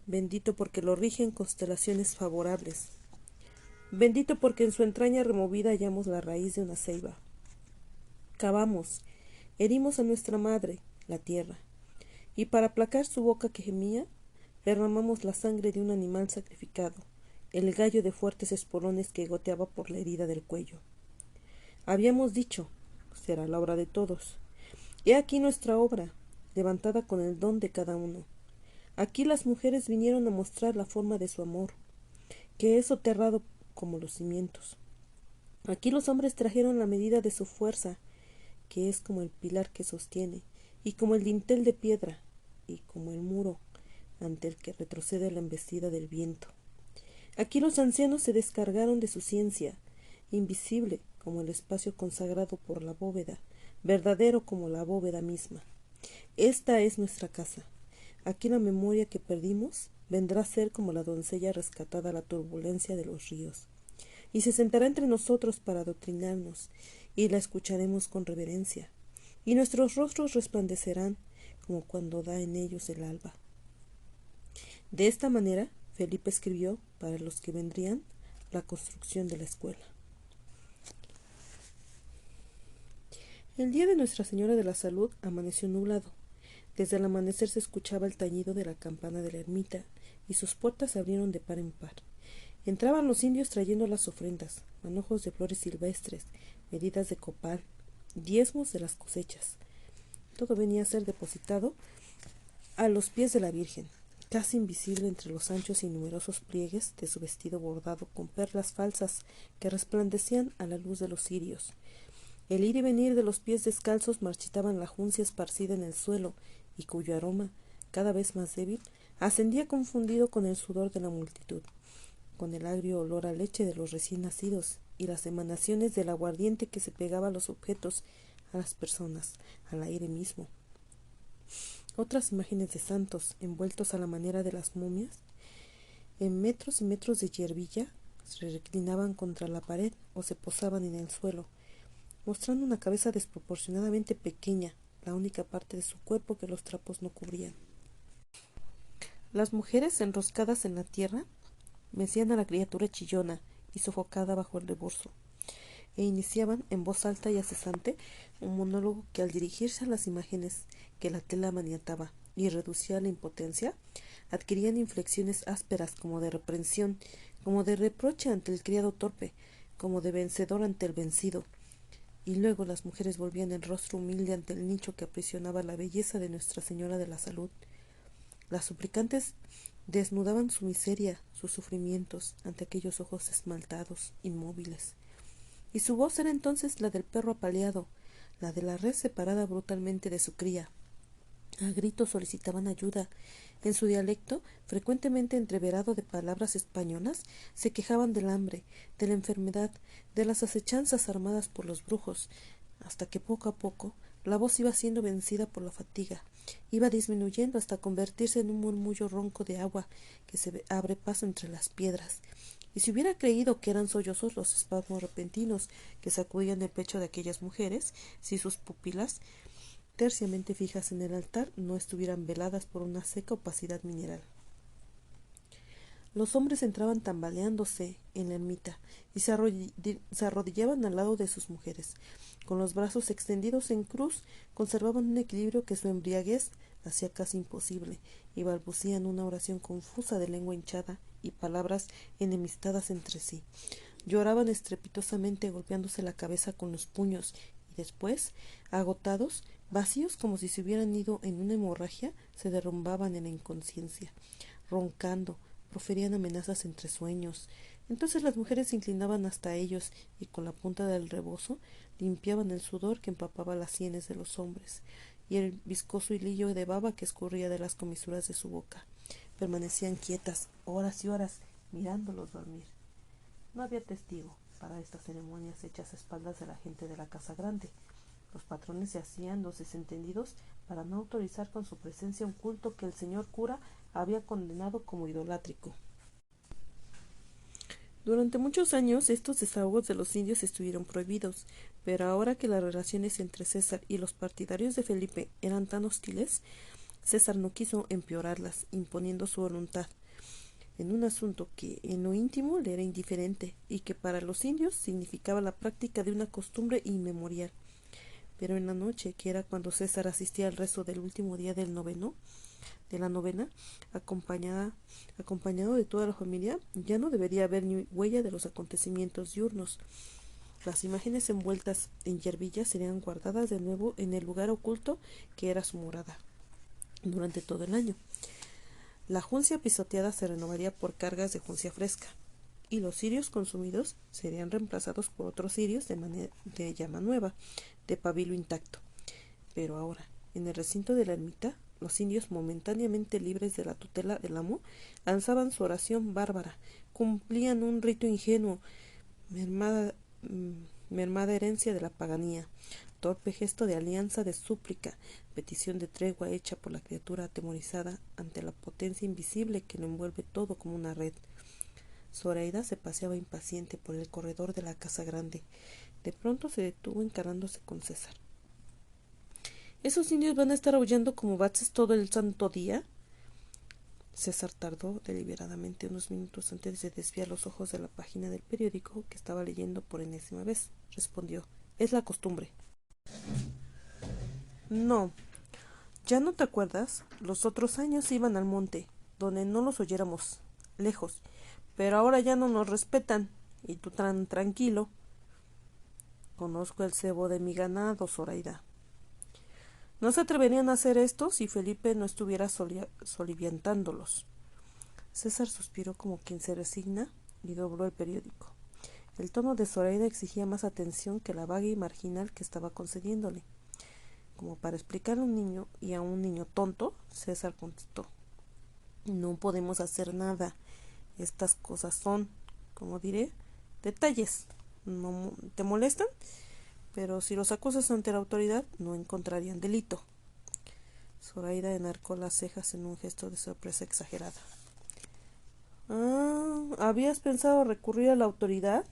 bendito porque lo rigen constelaciones favorables, bendito porque en su entraña removida hallamos la raíz de una ceiba. Cavamos, herimos a nuestra madre, la tierra, y para aplacar su boca que gemía, derramamos la sangre de un animal sacrificado, el gallo de fuertes espolones que goteaba por la herida del cuello. Habíamos dicho, será la obra de todos. He aquí nuestra obra, levantada con el don de cada uno. Aquí las mujeres vinieron a mostrar la forma de su amor, que es soterrado como los cimientos. Aquí los hombres trajeron la medida de su fuerza, que es como el pilar que sostiene, y como el dintel de piedra, y como el muro ante el que retrocede la embestida del viento. Aquí los ancianos se descargaron de su ciencia, invisible como el espacio consagrado por la bóveda, verdadero como la bóveda misma. Esta es nuestra casa. Aquí la memoria que perdimos vendrá a ser como la doncella rescatada a la turbulencia de los ríos, y se sentará entre nosotros para adoctrinarnos, y la escucharemos con reverencia, y nuestros rostros resplandecerán como cuando da en ellos el alba. De esta manera, Felipe escribió, para los que vendrían, la construcción de la escuela. El día de Nuestra Señora de la Salud amaneció nublado. Desde el amanecer se escuchaba el tañido de la campana de la ermita, y sus puertas se abrieron de par en par. Entraban los indios trayendo las ofrendas, manojos de flores silvestres, medidas de copal, diezmos de las cosechas. Todo venía a ser depositado a los pies de la Virgen, casi invisible entre los anchos y numerosos pliegues de su vestido bordado con perlas falsas que resplandecían a la luz de los cirios. El ir y venir de los pies descalzos marchitaban la juncia esparcida en el suelo, y cuyo aroma, cada vez más débil, ascendía confundido con el sudor de la multitud, con el agrio olor a leche de los recién nacidos y las emanaciones del aguardiente que se pegaba a los objetos, a las personas, al aire mismo. Otras imágenes de santos, envueltos a la manera de las momias, en metros y metros de hierbilla, se reclinaban contra la pared o se posaban en el suelo, mostrando una cabeza desproporcionadamente pequeña, la única parte de su cuerpo que los trapos no cubrían. Las mujeres, enroscadas en la tierra, mecían a la criatura chillona y sofocada bajo el reborso, e iniciaban, en voz alta y acesante, un monólogo que al dirigirse a las imágenes que la tela maniataba y reducía a la impotencia, adquirían inflexiones ásperas como de reprensión, como de reproche ante el criado torpe, como de vencedor ante el vencido. Y luego las mujeres volvían el rostro humilde ante el nicho que aprisionaba la belleza de Nuestra Señora de la Salud. Las suplicantes desnudaban su miseria, sus sufrimientos, ante aquellos ojos esmaltados, inmóviles. Y su voz era entonces la del perro apaleado, la de la res separada brutalmente de su cría. A gritos solicitaban ayuda. En su dialecto, frecuentemente entreverado de palabras españolas, se quejaban del hambre, de la enfermedad, de las acechanzas armadas por los brujos, hasta que poco a poco la voz iba siendo vencida por la fatiga, iba disminuyendo hasta convertirse en un murmullo ronco de agua que se abre paso entre las piedras. Y si hubiera creído que eran sollozos los espasmos repentinos que sacudían el pecho de aquellas mujeres, si sus pupilas, terciamente fijas en el altar, no estuvieran veladas por una seca opacidad mineral. Los hombres entraban tambaleándose en la ermita y se arrodillaban al lado de sus mujeres. Con los brazos extendidos en cruz, conservaban un equilibrio que su embriaguez hacía casi imposible, y balbucían una oración confusa de lengua hinchada y palabras enemistadas entre sí. Lloraban estrepitosamente golpeándose la cabeza con los puños, y después, agotados, vacíos como si se hubieran ido en una hemorragia, se derrumbaban en la inconsciencia, roncando, proferían amenazas entre sueños. Entonces las mujeres se inclinaban hasta ellos y con la punta del rebozo limpiaban el sudor que empapaba las sienes de los hombres y el viscoso hilillo de baba que escurría de las comisuras de su boca. Permanecían quietas horas y horas mirándolos dormir. No había testigo, para estas ceremonias hechas a espaldas de la gente de la casa grande. Los patrones se hacían los desentendidos para no autorizar con su presencia un culto que el señor cura había condenado como idolátrico. Durante muchos años estos desahogos de los indios estuvieron prohibidos, pero ahora que las relaciones entre César y los partidarios de Felipe eran tan hostiles, César no quiso empeorarlas, imponiendo su voluntad en un asunto que en lo íntimo le era indiferente y que para los indios significaba la práctica de una costumbre inmemorial. Pero en la noche, que era cuando César asistía al rezo del último día de la novena, acompañado de toda la familia, ya no debería haber ni huella de los acontecimientos diurnos. Las imágenes envueltas en hierbillas serían guardadas de nuevo en el lugar oculto que era su morada durante todo el año. La juncia pisoteada se renovaría por cargas de juncia fresca, y los cirios consumidos serían reemplazados por otros cirios de llama nueva, de pabilo intacto. Pero ahora, en el recinto de la ermita, los indios, momentáneamente libres de la tutela del amo, lanzaban su oración bárbara, cumplían un rito ingenuo, mermada herencia de la paganía, torpe gesto de alianza, de súplica, petición de tregua hecha por la criatura atemorizada ante la potencia invisible que lo envuelve todo como una red. Zoraida se paseaba impaciente por el corredor de la casa grande. De pronto se detuvo encarándose con César. ¿Esos indios van a estar aullando como baches todo el santo día? César tardó deliberadamente unos minutos antes de desviar los ojos de la página del periódico que estaba leyendo por enésima vez. Respondió: es la costumbre. No, ¿ya no te acuerdas? Los otros años iban al monte, donde no los oyéramos, lejos, pero ahora ya no nos respetan, y tú tan tranquilo. Conozco el cebo de mi ganado, Zoraida. No se atreverían a hacer esto si Felipe no estuviera soliviantándolos. César suspiró como quien se resigna y dobló el periódico. El tono de Zoraida exigía más atención que la vaga y marginal que estaba concediéndole. Como para explicarle a un niño y a un niño tonto, César contestó: no podemos hacer nada. Estas cosas son, como diré, detalles. No te molestan, pero si los acusas ante la autoridad no encontrarían delito. Zoraida enarcó las cejas en un gesto de sorpresa exagerada. ¿Habías pensado recurrir a la autoridad?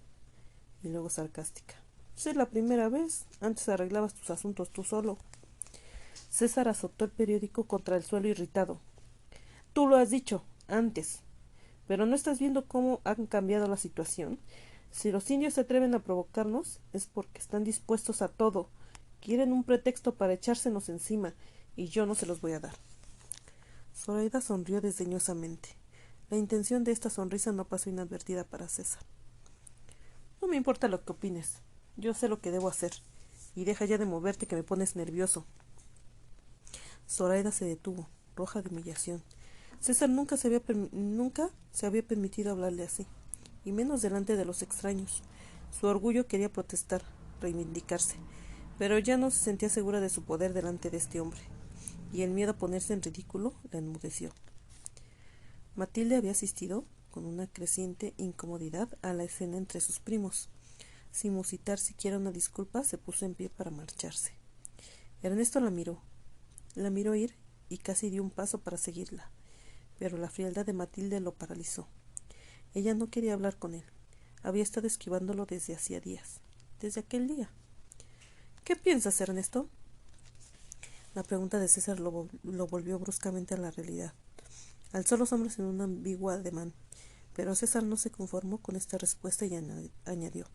Y luego sarcástica: es la primera vez. Antes arreglabas tus asuntos tú solo. César azotó el periódico contra el suelo irritado. Tú lo has dicho antes, pero ¿no estás viendo cómo han cambiado la situación? Si los indios se atreven a provocarnos es porque están dispuestos a todo. Quieren un pretexto para echársenos encima, y yo no se los voy a dar. Zoraida sonrió desdeñosamente. La intención de esta sonrisa no pasó inadvertida para César. No me importa lo que opines. Yo sé lo que debo hacer. Y deja ya de moverte, que me pones nervioso. Zoraida se detuvo, roja de humillación. César nunca se había permitido hablarle así, y menos delante de los extraños. Su orgullo quería protestar, reivindicarse, pero ya no se sentía segura de su poder delante de este hombre, y el miedo a ponerse en ridículo la enmudeció. Matilde había asistido, con una creciente incomodidad, a la escena entre sus primos. Sin musitar siquiera una disculpa, se puso en pie para marcharse. Ernesto la miró ir y casi dio un paso para seguirla, pero la frialdad de Matilde lo paralizó. Ella no quería hablar con él. Había estado esquivándolo desde hacía días, desde aquel día. ¿Qué piensas, Ernesto? La pregunta de César lo volvió bruscamente a la realidad. Alzó los hombros en un ambiguo ademán, pero César no se conformó con esta respuesta y añadió: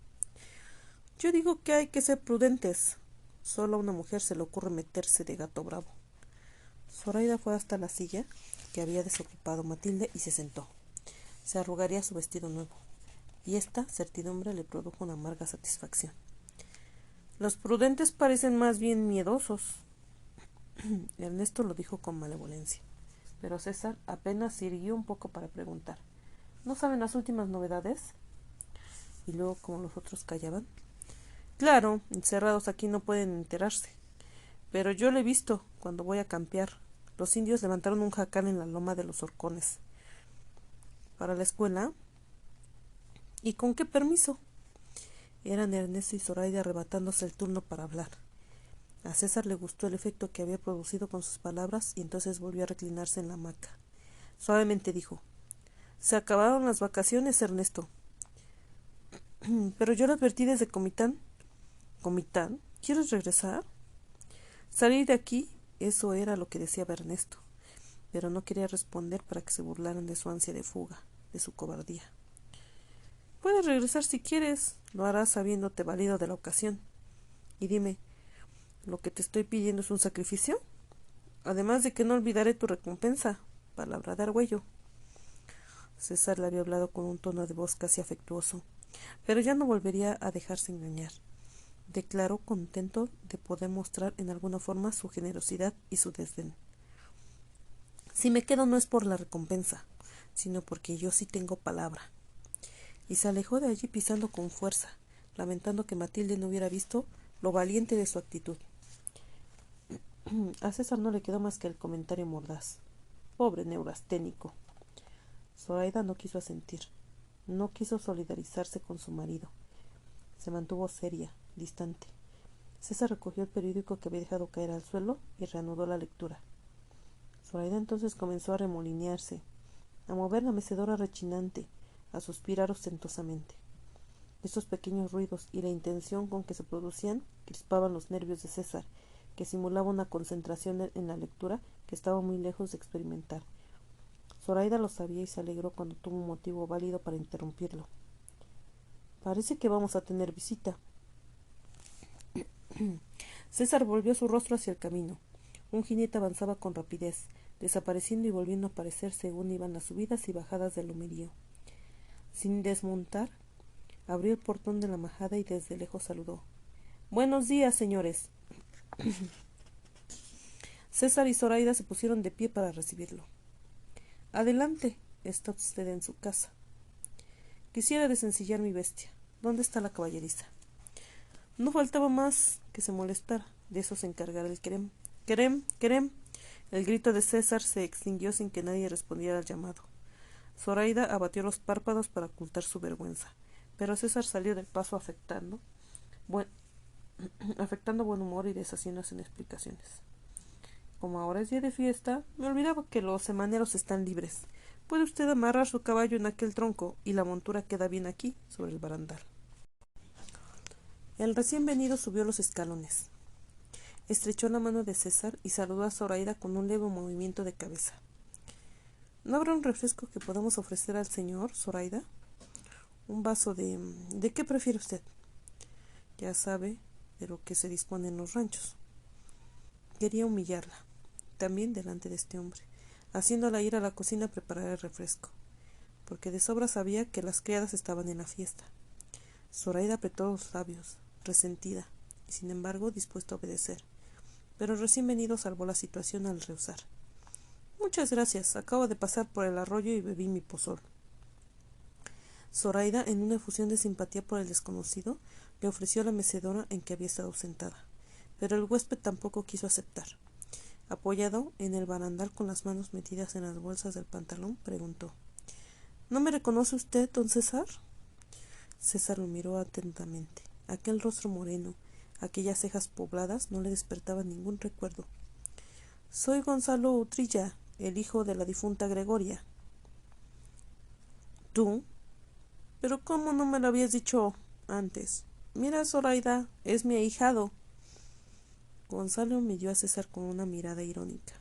yo digo que hay que ser prudentes. Solo a una mujer se le ocurre meterse de gato bravo. Zoraida fue hasta la silla que había desocupado Matilde y se sentó. Se arrugaría su vestido nuevo, y esta certidumbre le produjo una amarga satisfacción. Los prudentes parecen más bien miedosos. Ernesto lo dijo con malevolencia, pero César apenas se irguió un poco para preguntar: ¿no saben las últimas novedades? Y luego, como los otros callaban: claro, encerrados aquí no pueden enterarse. Pero yo lo he visto cuando voy a campear. Los indios levantaron un jacal en la loma de los Horcones. ¿Para la escuela? ¿Y con qué permiso? Eran Ernesto y Zoraida arrebatándose el turno para hablar. A César le gustó el efecto que había producido con sus palabras y entonces volvió a reclinarse en la hamaca. Suavemente dijo: «Se acabaron las vacaciones, Ernesto». «Pero yo lo advertí desde Comitán». «¿Comitán? ¿Quieres regresar?» «Salir de aquí», eso era lo que deseaba Ernesto, pero no quería responder para que se burlaran de su ansia de fuga, de su cobardía. «Puedes regresar si quieres, lo harás habiéndote valido de la ocasión. Y dime, ¿lo que te estoy pidiendo es un sacrificio? Además de que no olvidaré tu recompensa, palabra de Argüello». César le había hablado con un tono de voz casi afectuoso, pero ya no volvería a dejarse engañar. Declaró contento de poder mostrar en alguna forma su generosidad y su desdén. «Si me quedo no es por la recompensa, sino porque yo sí tengo palabra». Y se alejó de allí pisando con fuerza, lamentando que Matilde no hubiera visto lo valiente de su actitud. A César no le quedó más que el comentario mordaz: «Pobre neurasténico». Zoraida no quiso asentir, no quiso solidarizarse con su marido. Se mantuvo seria, distante. César recogió el periódico que había dejado caer al suelo y reanudó la lectura. Zoraida entonces comenzó a remolinearse, a mover la mecedora rechinante, a suspirar ostentosamente. Estos pequeños ruidos y la intención con que se producían crispaban los nervios de César, que simulaba una concentración en la lectura que estaba muy lejos de experimentar. Zoraida lo sabía y se alegró cuando tuvo un motivo válido para interrumpirlo. «Parece que vamos a tener visita». César volvió su rostro hacia el camino. Un jinete avanzaba con rapidez, desapareciendo y volviendo a aparecer según iban las subidas y bajadas del lomerío. Sin desmontar, abrió el portón de la majada y desde lejos saludó: «Buenos días, señores». César y Zoraida se pusieron de pie para recibirlo. «Adelante, está usted en su casa. Quisiera desencillar mi bestia. ¿Dónde está la caballeriza?» No faltaba más que se molestara. De eso se encargara el querem. «¡Querem! ¡Querem!». El grito de César se extinguió sin que nadie respondiera al llamado. Zoraida abatió los párpados para ocultar su vergüenza, pero César salió del paso afectando buen humor y deshaciéndose en explicaciones. «Como ahora es día de fiesta, me olvidaba que los semaneros están libres. Puede usted amarrar su caballo en aquel tronco y la montura queda bien aquí, sobre el barandal». El recién venido subió los escalones. Estrechó la mano de César y saludó a Zoraida con un leve movimiento de cabeza. «¿No habrá un refresco que podamos ofrecer al señor, Zoraida? Un vaso de... ¿De qué prefiere usted?» Ya sabe de lo que se dispone en los ranchos. Quería humillarla, también delante de este hombre, haciéndola ir a la cocina a preparar el refresco, porque de sobra sabía que las criadas estaban en la fiesta. Zoraida apretó los labios, resentida, y sin embargo dispuesta a obedecer, pero el recién venido salvó la situación al rehusar. «Muchas gracias, acabo de pasar por el arroyo y bebí mi pozol». Zoraida, en una efusión de simpatía por el desconocido, le ofreció la mecedora en que había estado sentada, pero el huésped tampoco quiso aceptar. Apoyado en el barandal con las manos metidas en las bolsas del pantalón, preguntó: «¿No me reconoce usted, don César?». César lo miró atentamente. Aquel rostro moreno, aquellas cejas pobladas no le despertaban ningún recuerdo. «Soy Gonzalo Utrilla, el hijo de la difunta Gregoria». «¿Tú? Pero ¿cómo no me lo habías dicho antes? Mira, Zoraida, es mi ahijado». Gonzalo midió a César con una mirada irónica.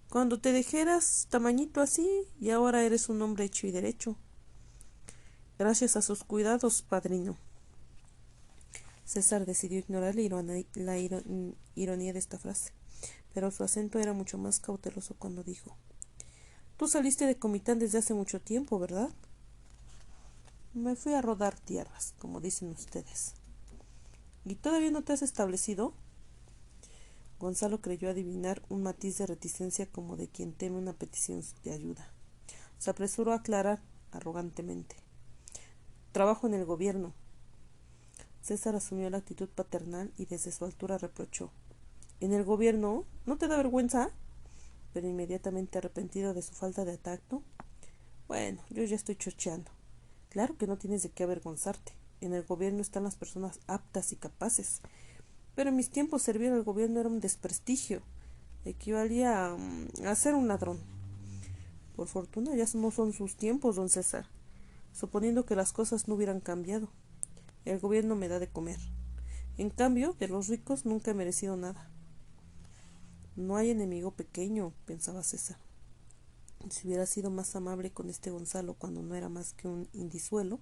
«Cuando te dejé eras tamañito así y ahora eres un hombre hecho y derecho. Gracias a sus cuidados, padrino». César decidió ignorar la ironía de esta frase, pero su acento era mucho más cauteloso cuando dijo: «Tú saliste de Comitán desde hace mucho tiempo, ¿verdad?». «Me fui a rodar tierras, como dicen ustedes». «¿Y todavía no te has establecido?». Gonzalo creyó adivinar un matiz de reticencia como de quien teme una petición de ayuda. Se apresuró a aclarar arrogantemente: «Trabajo en el gobierno». César asumió la actitud paternal y desde su altura reprochó: «¿En el gobierno? ¿No te da vergüenza?». Pero inmediatamente arrepentido de su falta de tacto: «Bueno, yo ya estoy chocheando. Claro que no tienes de qué avergonzarte. En el gobierno están las personas aptas y capaces. Pero en mis tiempos servir al gobierno era un desprestigio. Equivalía a ser un ladrón. Por fortuna ya no son sus tiempos, don César. Suponiendo que las cosas no hubieran cambiado. El gobierno me da de comer. En cambio, de los ricos nunca he merecido nada. No hay enemigo pequeño, pensaba César. Si hubiera sido más amable con este Gonzalo cuando no era más que un indizuelo,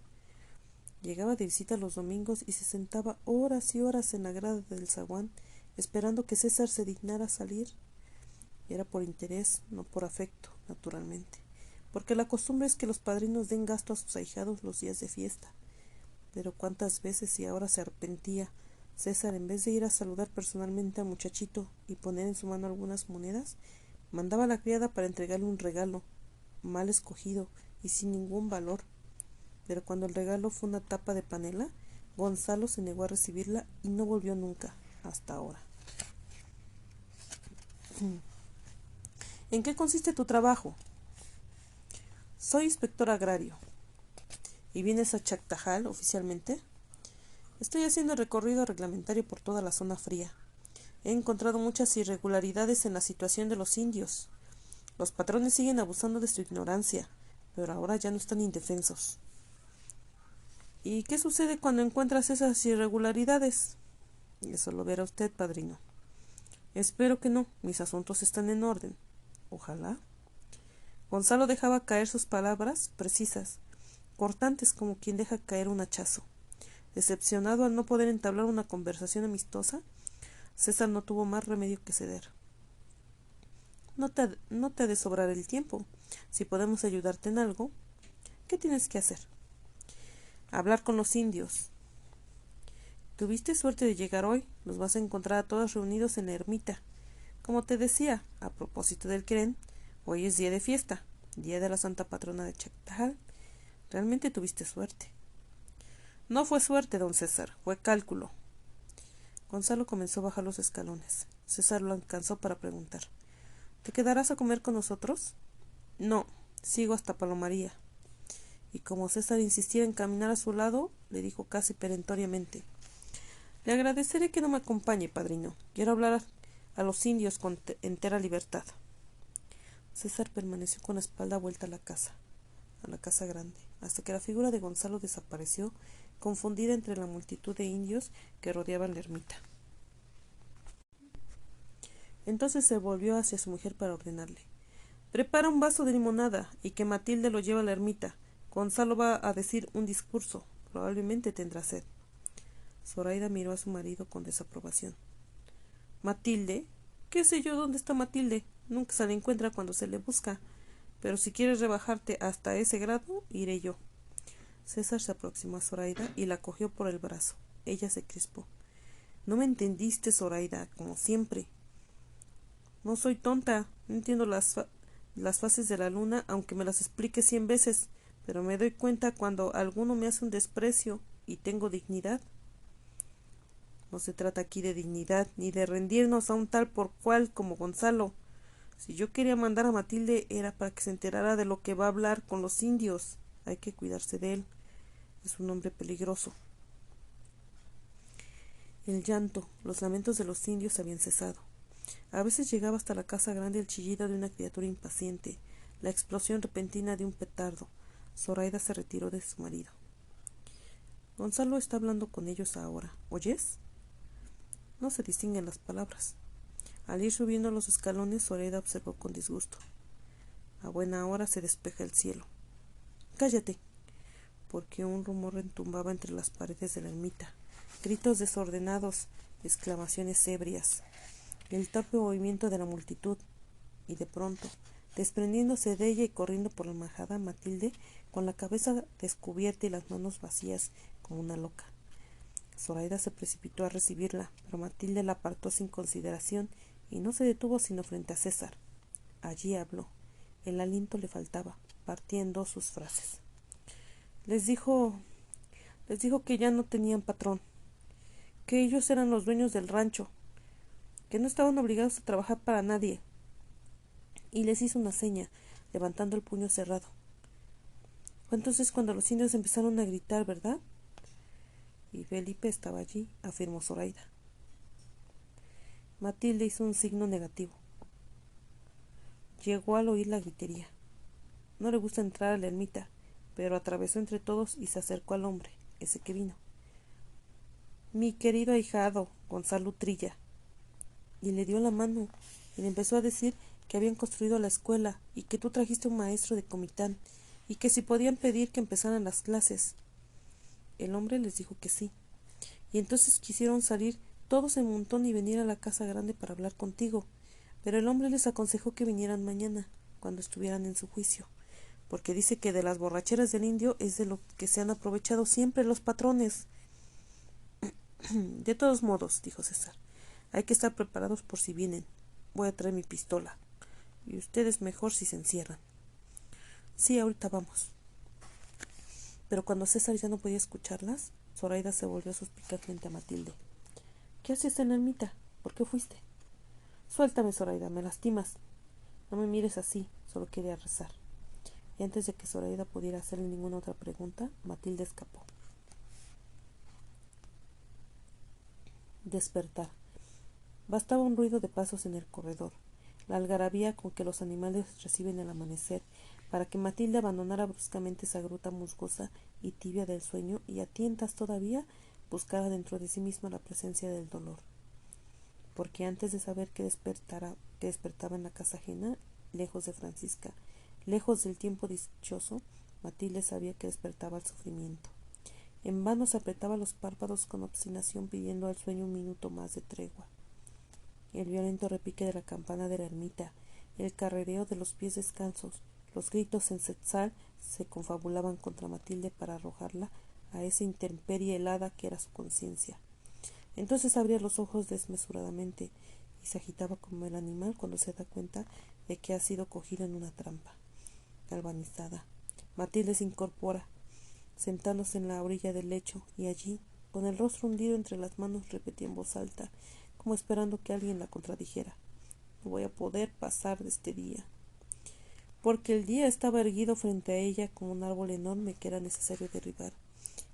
llegaba de visita los domingos y se sentaba horas y horas en la grada del zaguán, esperando que César se dignara salir. Y era por interés, no por afecto, naturalmente, porque la costumbre es que los padrinos den gasto a sus ahijados los días de fiesta. Pero cuántas veces y ahora se arrepentía César, en vez de ir a saludar personalmente al muchachito y poner en su mano algunas monedas, mandaba a la criada para entregarle un regalo, mal escogido y sin ningún valor. Pero cuando el regalo fue una tapa de panela, Gonzalo se negó a recibirla y no volvió nunca, hasta ahora. ¿En qué consiste tu trabajo? Soy inspector agrario. ¿Y vienes a Chactajal oficialmente? Estoy haciendo recorrido reglamentario por toda la zona fría. He encontrado muchas irregularidades en la situación de los indios. Los patrones siguen abusando de su ignorancia, pero ahora ya no están indefensos. ¿Y qué sucede cuando encuentras esas irregularidades? Eso lo verá usted, padrino. Espero que no, mis asuntos están en orden. Ojalá. Gonzalo dejaba caer sus palabras precisas, cortantes como quien deja caer un hachazo. Decepcionado al no poder entablar una conversación amistosa, César no tuvo más remedio que ceder. No te ha de sobrar el tiempo. Si podemos ayudarte en algo, ¿qué tienes que hacer? Hablar con los indios. Tuviste suerte de llegar hoy. Los vas a encontrar a todos reunidos en la ermita. Como te decía, a propósito del Querén, hoy es día de fiesta, día de la Santa Patrona de Chactajal. Realmente tuviste suerte. No fue suerte, don César, fue cálculo. Gonzalo comenzó a bajar los escalones. César lo alcanzó para preguntar: ¿te quedarás a comer con nosotros? No, sigo hasta Palomaría. Y como César insistía en caminar a su lado, le dijo casi perentoriamente: le agradeceré que no me acompañe, padrino. Quiero hablar a los indios con entera libertad. César permaneció con la espalda vuelta a la casa grande, hasta que la figura de Gonzalo desapareció, confundida entre la multitud de indios que rodeaban la ermita. Entonces se volvió hacia su mujer para ordenarle: prepara un vaso de limonada y que Matilde lo lleve a la ermita. Gonzalo va a decir un discurso. Probablemente tendrá sed. Zoraida miró a su marido con desaprobación. ¿Matilde? ¿Qué sé yo dónde está Matilde? Nunca se la encuentra cuando se le busca. Pero si quieres rebajarte hasta ese grado, iré yo. César se aproximó a Zoraida y la cogió por el brazo. Ella se crispó. No me entendiste, Zoraida, como siempre. No soy tonta, no entiendo las fases de la luna, aunque me las explique 100 veces, pero me doy cuenta cuando alguno me hace un desprecio y tengo dignidad. No se trata aquí de dignidad, ni de rendirnos a un tal por cual como Gonzalo. Si yo quería mandar a Matilde era para que se enterara de lo que va a hablar con los indios. Hay que cuidarse de él. Es un hombre peligroso. El llanto, los lamentos de los indios habían cesado. A veces llegaba hasta la casa grande el chillido de una criatura impaciente, la explosión repentina de un petardo. Zoraida se retiró de su marido. Gonzalo está hablando con ellos ahora. ¿Oyes? No se distinguen las palabras. Al ir subiendo los escalones, Zoraida observó con disgusto: a buena hora se despeja el cielo. Cállate, porque un rumor retumbaba entre las paredes de la ermita. Gritos desordenados, exclamaciones ebrias, el torpe movimiento de la multitud, y de pronto, desprendiéndose de ella y corriendo por la majada, Matilde, con la cabeza descubierta y las manos vacías como una loca. Zoraida se precipitó a recibirla, pero Matilde la apartó sin consideración y no se detuvo sino frente a César. Allí habló. El aliento le faltaba, partiendo sus frases. Les dijo que ya no tenían patrón, que ellos eran los dueños del rancho, que no estaban obligados a trabajar para nadie. Y les hizo una seña, levantando el puño cerrado. Fue entonces cuando los indios empezaron a gritar, ¿verdad? Y Felipe estaba allí, afirmó Zoraida. Matilde hizo un signo negativo. Llegó al oír la gritería. No le gusta entrar a la ermita, pero atravesó entre todos y se acercó al hombre, ese que vino. Mi querido ahijado, Gonzalo Trilla. Y le dio la mano y le empezó a decir que habían construido la escuela y que tú trajiste un maestro de Comitán y que si podían pedir que empezaran las clases. El hombre les dijo que sí. Y entonces quisieron salir todos en montón y venir a la casa grande para hablar contigo. Pero el hombre les aconsejó que vinieran mañana, cuando estuvieran en su juicio, porque dice que de las borracheras del indio es de lo que se han aprovechado siempre los patrones. De todos modos, dijo César, hay que estar preparados por si vienen. Voy a traer mi pistola. Y ustedes mejor si se encierran. Sí, ahorita vamos. Pero cuando César ya no podía escucharlas, Zoraida se volvió suspicazmente a Matilde. ¿Qué haces en la ermita? ¿Por qué fuiste? Suéltame, Zoraida, me lastimas. No me mires así, solo quería rezar. Y antes de que Zoraida pudiera hacerle ninguna otra pregunta, Matilde escapó. Despertar. Bastaba un ruido de pasos en el corredor, la algarabía con que los animales reciben el amanecer, para que Matilde abandonara bruscamente esa gruta musgosa y tibia del sueño y a tientas todavía buscara dentro de sí misma la presencia del dolor. Porque antes de saber que despertaba en la casa ajena, lejos de Francisca, lejos del tiempo dichoso, Matilde sabía que despertaba el sufrimiento. En vano se apretaba los párpados con obstinación pidiendo al sueño un minuto más de tregua. El violento repique de la campana de la ermita, el carrereo de los pies descalzos, los gritos en Setzal se confabulaban contra Matilde para arrojarla a esa intemperie helada que era su conciencia. Entonces abría los ojos desmesuradamente y se agitaba como el animal cuando se da cuenta de que ha sido cogida en una trampa. Galvanizada, Matilde se incorpora, sentándose en la orilla del lecho, y allí, con el rostro hundido entre las manos, repetía en voz alta, como esperando que alguien la contradijera: no voy a poder pasar de este día. Porque el día estaba erguido frente a ella como un árbol enorme que era necesario derribar,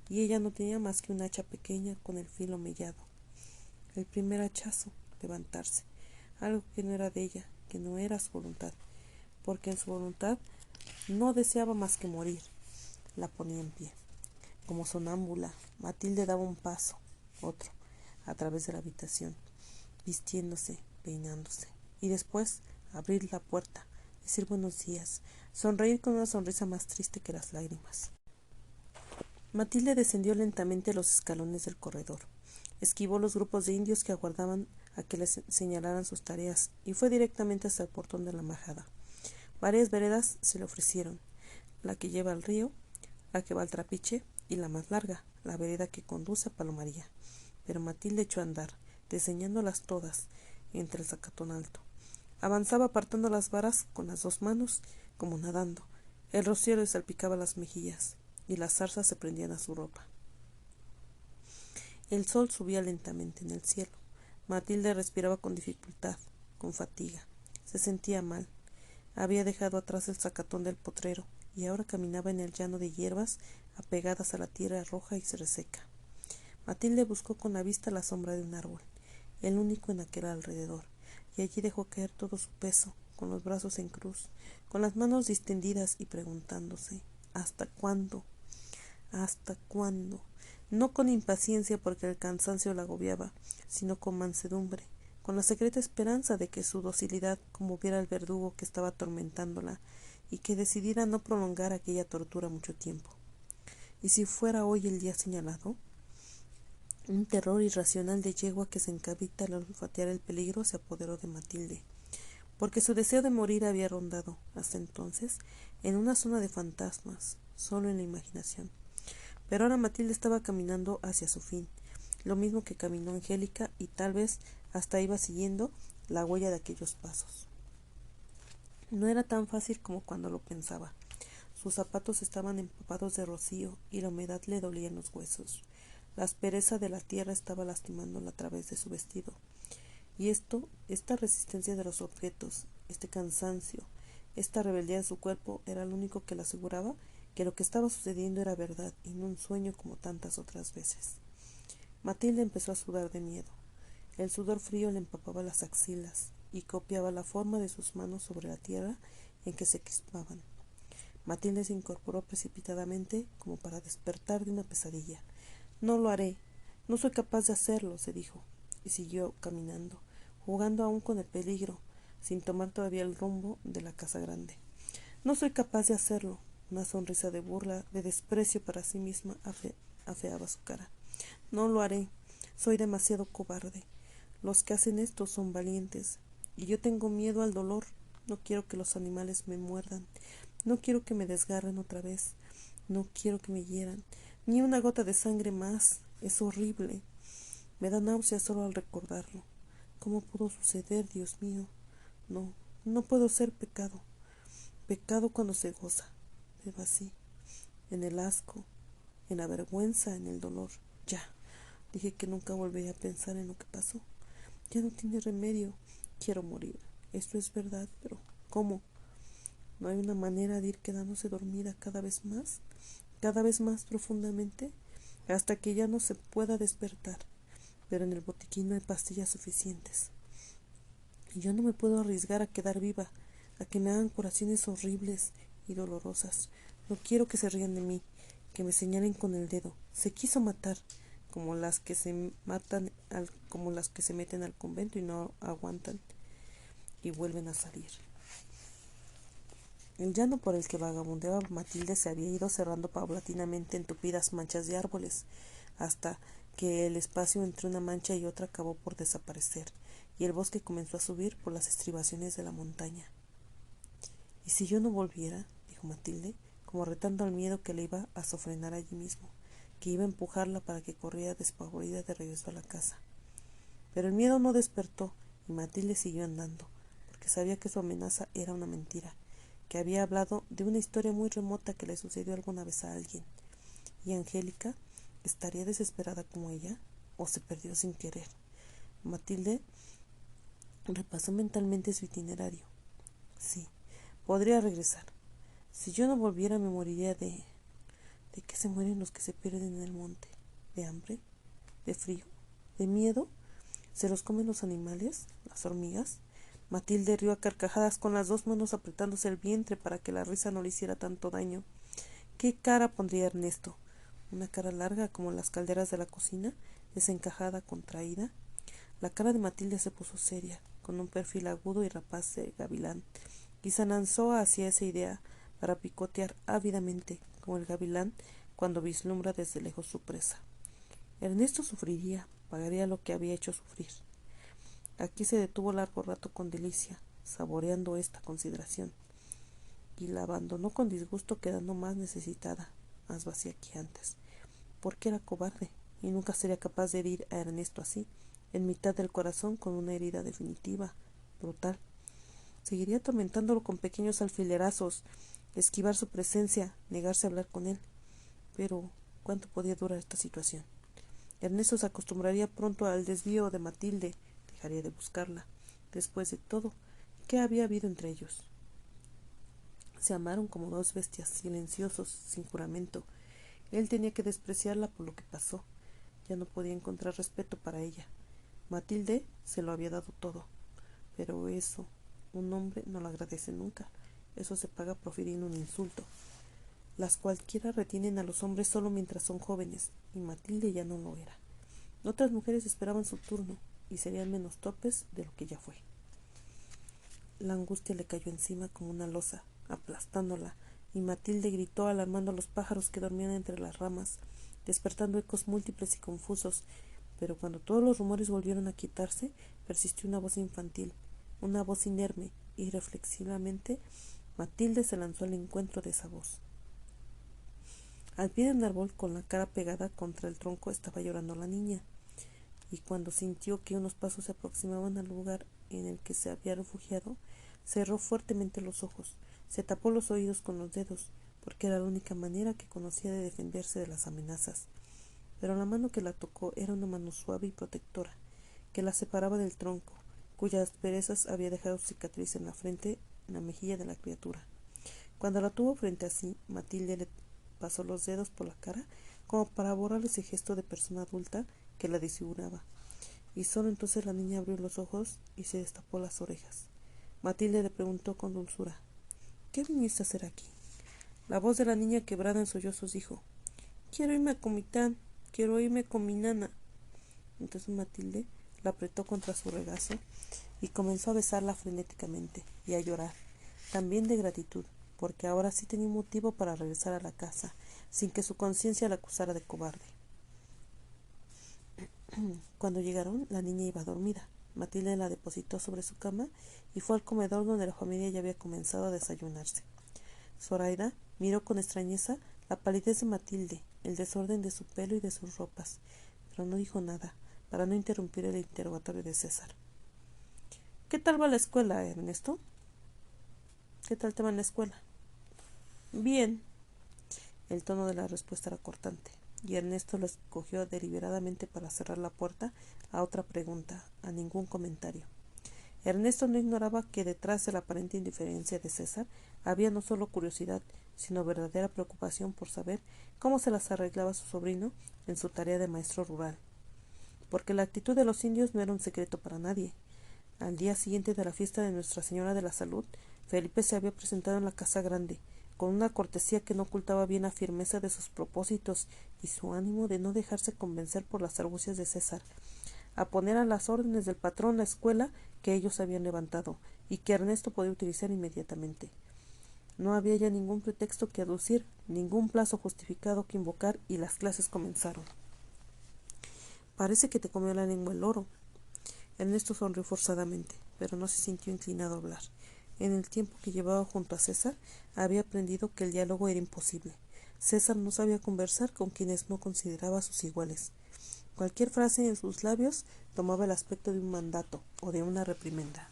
y ella no tenía más que un hacha pequeña con el filo mellado. El primer hachazo, levantarse, algo que no era de ella, que no era su voluntad, porque en su voluntad no deseaba más que morir. La ponía en pie. Como sonámbula, Matilde daba un paso, otro, a través de la habitación, vistiéndose, peinándose, y después abrir la puerta, decir buenos días, sonreír con una sonrisa más triste que las lágrimas. Matilde descendió lentamente los escalones del corredor, esquivó los grupos de indios que aguardaban a que les señalaran sus tareas y fue directamente hasta el portón de la majada. Varias veredas se le ofrecieron, la que lleva al río, la que va al trapiche y la más larga, la vereda que conduce a Palomaría. Pero Matilde echó a andar, desdeñándolas todas, entre el zacatón alto. Avanzaba apartando las varas con las dos manos, como nadando. El rocío le salpicaba las mejillas, y las zarzas se prendían a su ropa. El sol subía lentamente en el cielo. Matilde respiraba con dificultad, con fatiga. Se sentía mal. Había dejado atrás el zacatón del potrero, y ahora caminaba en el llano de hierbas apegadas a la tierra roja y reseca. Matilde buscó con la vista la sombra de un árbol, el único en aquel alrededor, y allí dejó caer todo su peso, con los brazos en cruz, con las manos distendidas y preguntándose: ¿hasta cuándo? ¿Hasta cuándo? No con impaciencia porque el cansancio la agobiaba, sino con mansedumbre, con la secreta esperanza de que su docilidad conmoviera al verdugo que estaba atormentándola y que decidiera no prolongar aquella tortura mucho tiempo. ¿Y si fuera hoy el día señalado? Un terror irracional de yegua que se encabita al olfatear el peligro se apoderó de Matilde, porque su deseo de morir había rondado, hasta entonces, en una zona de fantasmas, solo en la imaginación. Pero ahora Matilde estaba caminando hacia su fin, lo mismo que caminó Angélica, y tal vez hasta iba siguiendo la huella de aquellos pasos. No era tan fácil como cuando lo pensaba. Sus zapatos estaban empapados de rocío y la humedad le dolía en los huesos. La aspereza de la tierra estaba lastimándola a través de su vestido. Y esta resistencia de los objetos, este cansancio, esta rebeldía de su cuerpo era lo único que le aseguraba que lo que estaba sucediendo era verdad y no un sueño como tantas otras veces. Matilde empezó a sudar de miedo. El sudor frío le empapaba las axilas y copiaba la forma de sus manos sobre la tierra en que se crispaban. Matilde se incorporó precipitadamente como para despertar de una pesadilla. No lo haré, no soy capaz de hacerlo, se dijo, y siguió caminando, jugando aún con el peligro, sin tomar todavía el rumbo de la casa grande. No soy capaz de hacerlo. Una sonrisa de burla, de desprecio para sí misma afeaba su cara. No lo haré. Soy demasiado cobarde. Los que hacen esto son valientes. Y yo tengo miedo al dolor. No quiero que los animales me muerdan. No quiero que me desgarren otra vez. No quiero que me hieran. Ni una gota de sangre más. Es horrible. Me da náusea solo al recordarlo. ¿Cómo pudo suceder, Dios mío? No, no puedo ser pecado. Pecado cuando se goza, pero así, en el asco, en la vergüenza, en el dolor. Ya, dije que nunca volvería a pensar en lo que pasó. Ya no tiene remedio. Quiero morir. Esto es verdad, pero ¿cómo? ¿No hay una manera de ir quedándose dormida cada vez más profundamente, hasta que ya no se pueda despertar? Pero en el botiquín no hay pastillas suficientes. Y yo no me puedo arriesgar a quedar viva, a que me hagan curaciones horribles y dolorosas. No quiero que se rían de mí, que me señalen con el dedo. Se quiso matar, como las que se meten al convento y no aguantan y vuelven a salir. El llano por el que vagabundeaba Matilde se había ido cerrando paulatinamente en tupidas manchas de árboles, hasta que el espacio entre una mancha y otra acabó por desaparecer, y el bosque comenzó a subir por las estribaciones de la montaña. ¿Y si yo no volviera? Dijo Matilde, como retando al miedo que le iba a sofrenar allí mismo, que iba a empujarla para que corriera despavorida de regreso a la casa. Pero el miedo no despertó, y Matilde siguió andando, porque sabía que su amenaza era una mentira, que había hablado de una historia muy remota que le sucedió alguna vez a alguien. ¿Y Angélica estaría desesperada como ella, o se perdió sin querer? Matilde repasó mentalmente su itinerario. Sí, podría regresar. Si yo no volviera, me moriría de... ¿De qué se mueren los que se pierden en el monte? ¿De hambre? ¿De frío? ¿De miedo? ¿Se los comen los animales? ¿Las hormigas? Matilde rió a carcajadas con las dos manos apretándose el vientre para que la risa no le hiciera tanto daño. ¿Qué cara pondría Ernesto? ¿Una cara larga como las calderas de la cocina, desencajada, contraída? La cara de Matilde se puso seria, con un perfil agudo y rapaz de gavilán, y se lanzó hacia esa idea para picotear ávidamente, como el gavilán cuando vislumbra desde lejos su presa. Ernesto sufriría, pagaría lo que había hecho sufrir. Aquí se detuvo largo rato con delicia, saboreando esta consideración, y la abandonó con disgusto, quedando más necesitada, más vacía que antes, porque era cobarde y nunca sería capaz de herir a Ernesto así, en mitad del corazón, con una herida definitiva, brutal. Seguiría atormentándolo con pequeños alfilerazos, esquivar su presencia, negarse a hablar con él. Pero ¿cuánto podía durar esta situación? Ernesto se acostumbraría pronto al desvío de Matilde, dejaría de buscarla. Después de todo, ¿qué había habido entre ellos? Se amaron como dos bestias, silenciosos, sin juramento. Él tenía que despreciarla por lo que pasó. Ya no podía encontrar respeto para ella. Matilde se lo había dado todo. Pero eso, un hombre no lo agradece nunca. Eso se paga profiriendo un insulto. Las cualquiera retienen a los hombres solo mientras son jóvenes, y Matilde ya no lo era. Otras mujeres esperaban su turno, y serían menos torpes de lo que ya fue. La angustia le cayó encima como una losa, aplastándola, y Matilde gritó alarmando a los pájaros que dormían entre las ramas, despertando ecos múltiples y confusos. Pero cuando todos los rumores volvieron a quitarse, persistió una voz infantil, una voz inerme, y irreflexivamente Matilde se lanzó al encuentro de esa voz. Al pie de un árbol, con la cara pegada contra el tronco, estaba llorando la niña, y cuando sintió que unos pasos se aproximaban al lugar en el que se había refugiado, cerró fuertemente los ojos, se tapó los oídos con los dedos, porque era la única manera que conocía de defenderse de las amenazas. Pero la mano que la tocó era una mano suave y protectora, que la separaba del tronco, cuyas asperezas había dejado cicatriz en la frente, en la mejilla de la criatura. Cuando la tuvo frente a sí, Matilde le pasó los dedos por la cara como para borrar ese gesto de persona adulta que la disimulaba. Y solo entonces la niña abrió los ojos y se destapó las orejas. Matilde le preguntó con dulzura: ¿Qué viniste a hacer aquí? La voz de la niña, quebrada en sollozos, dijo: Quiero irme a Comitán, quiero irme con mi nana. Entonces Matilde la apretó contra su regazo y comenzó a besarla frenéticamente y a llorar, también de gratitud, porque ahora sí tenía un motivo para regresar a la casa, sin que su conciencia la acusara de cobarde. Cuando llegaron, la niña iba dormida. Matilde la depositó sobre su cama y fue al comedor donde la familia ya había comenzado a desayunarse. Zoraida miró con extrañeza la palidez de Matilde, el desorden de su pelo y de sus ropas, pero no dijo nada, para no interrumpir el interrogatorio de César. ¿Qué tal va la escuela, Ernesto? ¿Qué tal te va en la escuela? Bien. El tono de la respuesta era cortante, y Ernesto lo escogió deliberadamente para cerrar la puerta a otra pregunta, a ningún comentario. Ernesto no ignoraba que detrás de la aparente indiferencia de César había no solo curiosidad, sino verdadera preocupación por saber cómo se las arreglaba su sobrino en su tarea de maestro rural. Porque la actitud de los indios no era un secreto para nadie. Al día siguiente de la fiesta de Nuestra Señora de la Salud, Felipe se había presentado en la Casa Grande, con una cortesía que no ocultaba bien la firmeza de sus propósitos y su ánimo de no dejarse convencer por las argucias de César, a poner a las órdenes del patrón la escuela que ellos habían levantado y que Ernesto podía utilizar inmediatamente. No había ya ningún pretexto que aducir, ningún plazo justificado que invocar, y las clases comenzaron. Parece que te comió la lengua el loro. Ernesto sonrió forzadamente, pero no se sintió inclinado a hablar. En el tiempo que llevaba junto a César, había aprendido que el diálogo era imposible. César no sabía conversar con quienes no consideraba sus iguales. Cualquier frase en sus labios tomaba el aspecto de un mandato o de una reprimenda.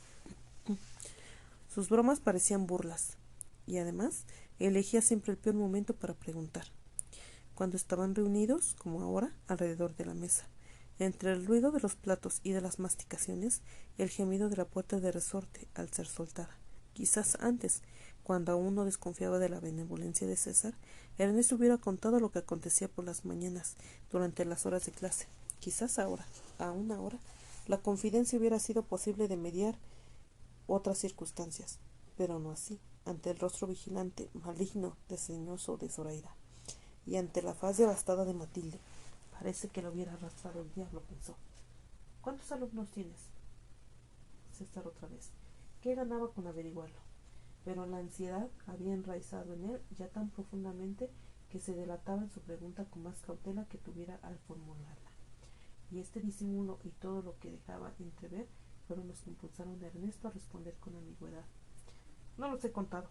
Sus bromas parecían burlas, y además elegía siempre el peor momento para preguntar. Cuando estaban reunidos, como ahora, alrededor de la mesa. Entre el ruido de los platos y de las masticaciones, el gemido de la puerta de resorte al ser soltada. Quizás antes, cuando aún no desconfiaba de la benevolencia de César, Ernesto hubiera contado lo que acontecía por las mañanas, durante las horas de clase. Quizás ahora, aún ahora, la confidencia hubiera sido posible de mediar otras circunstancias, pero no así, ante el rostro vigilante, maligno, desdeñoso de Zoraida, y ante la faz devastada de Matilde. Parece que lo hubiera arrastrado el diablo, pensó. ¿Cuántos alumnos tienes? César otra vez. ¿Qué ganaba con averiguarlo? Pero la ansiedad había enraizado en él ya tan profundamente que se delataba en su pregunta con más cautela que tuviera al formularla. Y este disimulo y todo lo que dejaba entrever fueron los que impulsaron a Ernesto a responder con ambigüedad. No los he contado.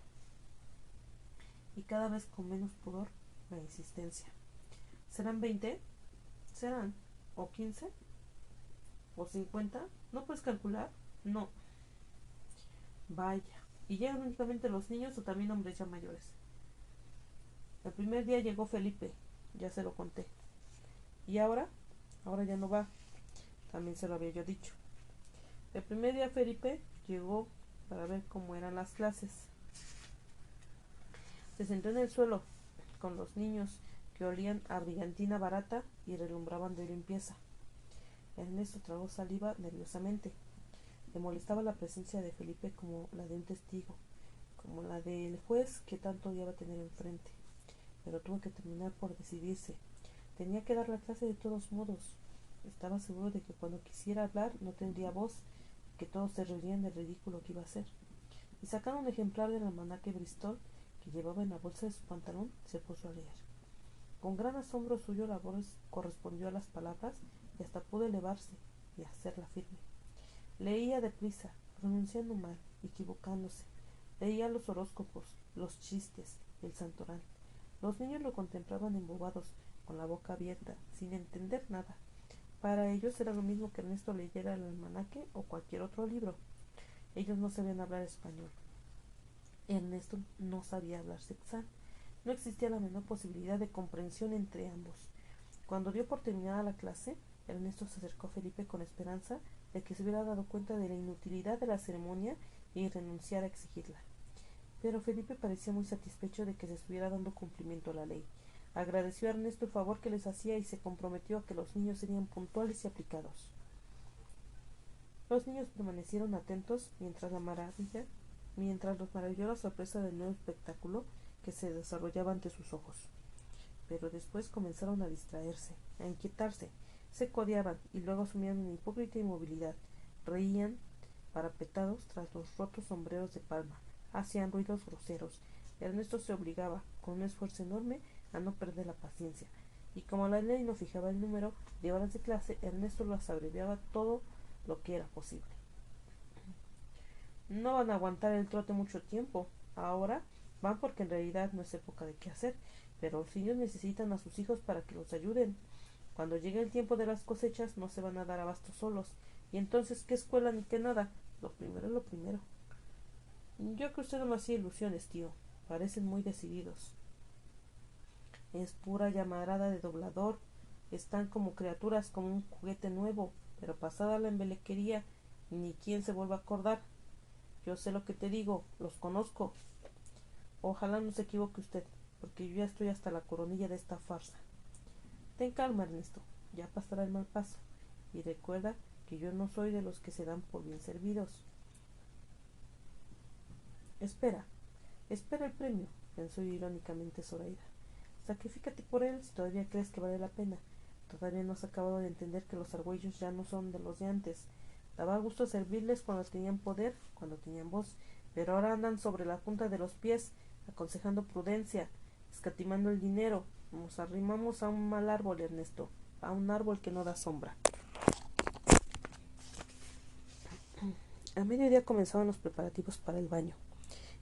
Y cada vez con menos pudor la insistencia. ¿Serán 20? ¿Serán? ¿O 15? ¿O 50? ¿No puedes calcular? No. Vaya. ¿Y llegan únicamente los niños o también hombres ya mayores? El primer día llegó Felipe, ya se lo conté. ¿Y ahora? Ahora ya no va. También se lo había yo dicho. El primer día Felipe llegó para ver cómo eran las clases. Se sentó en el suelo con los niños que olían a brillantina barata y relumbraban de limpieza. Ernesto tragó saliva nerviosamente. Le molestaba la presencia de Felipe como la de un testigo, como la del juez que tanto odiaba tener enfrente. Pero tuvo que terminar por decidirse. Tenía que dar la clase de todos modos. Estaba seguro de que cuando quisiera hablar no tendría voz, que todos se reirían del ridículo que iba a hacer. Y sacando un ejemplar del almanaque Bristol que llevaba en la bolsa de su pantalón, se puso a leer. Con gran asombro suyo la voz correspondió a las palabras y hasta pudo elevarse y hacerla firme. Leía deprisa, pronunciando mal, equivocándose. Leía los horóscopos, los chistes, el santoral. Los niños lo contemplaban embobados, con la boca abierta, sin entender nada. Para ellos era lo mismo que Ernesto leyera el almanaque o cualquier otro libro. Ellos no sabían hablar español. Ernesto no sabía hablar sexal. No existía la menor posibilidad de comprensión entre ambos. Cuando dio por terminada la clase, Ernesto se acercó a Felipe con esperanza de que se hubiera dado cuenta de la inutilidad de la ceremonia y renunciara a exigirla. Pero Felipe parecía muy satisfecho de que se estuviera dando cumplimiento a la ley. Agradeció a Ernesto el favor que les hacía y se comprometió a que los niños serían puntuales y aplicados. Los niños permanecieron atentos mientras los maravilló la sorpresa del nuevo espectáculo que se desarrollaba ante sus ojos. Pero después comenzaron a distraerse, a inquietarse, se codeaban y luego asumían una hipócrita inmovilidad, reían parapetados tras los rotos sombreros de palma, hacían ruidos groseros. Ernesto se obligaba, con un esfuerzo enorme, a no perder la paciencia, y como la ley no fijaba el número de horas de clase, Ernesto las abreviaba todo lo que era posible. No van a aguantar el trote mucho tiempo. Ahora van porque en realidad no es época de qué hacer, pero los niños necesitan a sus hijos para que los ayuden. Cuando llegue el tiempo de las cosechas no se van a dar abasto solos. Y entonces, ¿qué escuela ni qué nada? Lo primero es lo primero. Yo creo que usted no me hacía ilusiones, tío. Parecen muy decididos. Es pura llamarada de doblador. Están como criaturas, como un juguete nuevo. Pero pasada la embelequería, ni quien se vuelva a acordar. Yo sé lo que te digo, los conozco. Ojalá no se equivoque usted, porque yo ya estoy hasta la coronilla de esta farsa. Ten calma, Ernesto, ya pasará el mal paso. Y recuerda que yo no soy de los que se dan por bien servidos. Espera, espera el premio, pensó irónicamente Zoraida. Sacrifícate por él si todavía crees que vale la pena. Todavía no has acabado de entender que los argüellos ya no son de los de antes. Daba gusto servirles cuando tenían poder, cuando tenían voz, pero ahora andan sobre la punta de los pies, aconsejando prudencia, escatimando el dinero. Nos arrimamos a un mal árbol, Ernesto, a un árbol que no da sombra. A mediodía comenzaban los preparativos para el baño.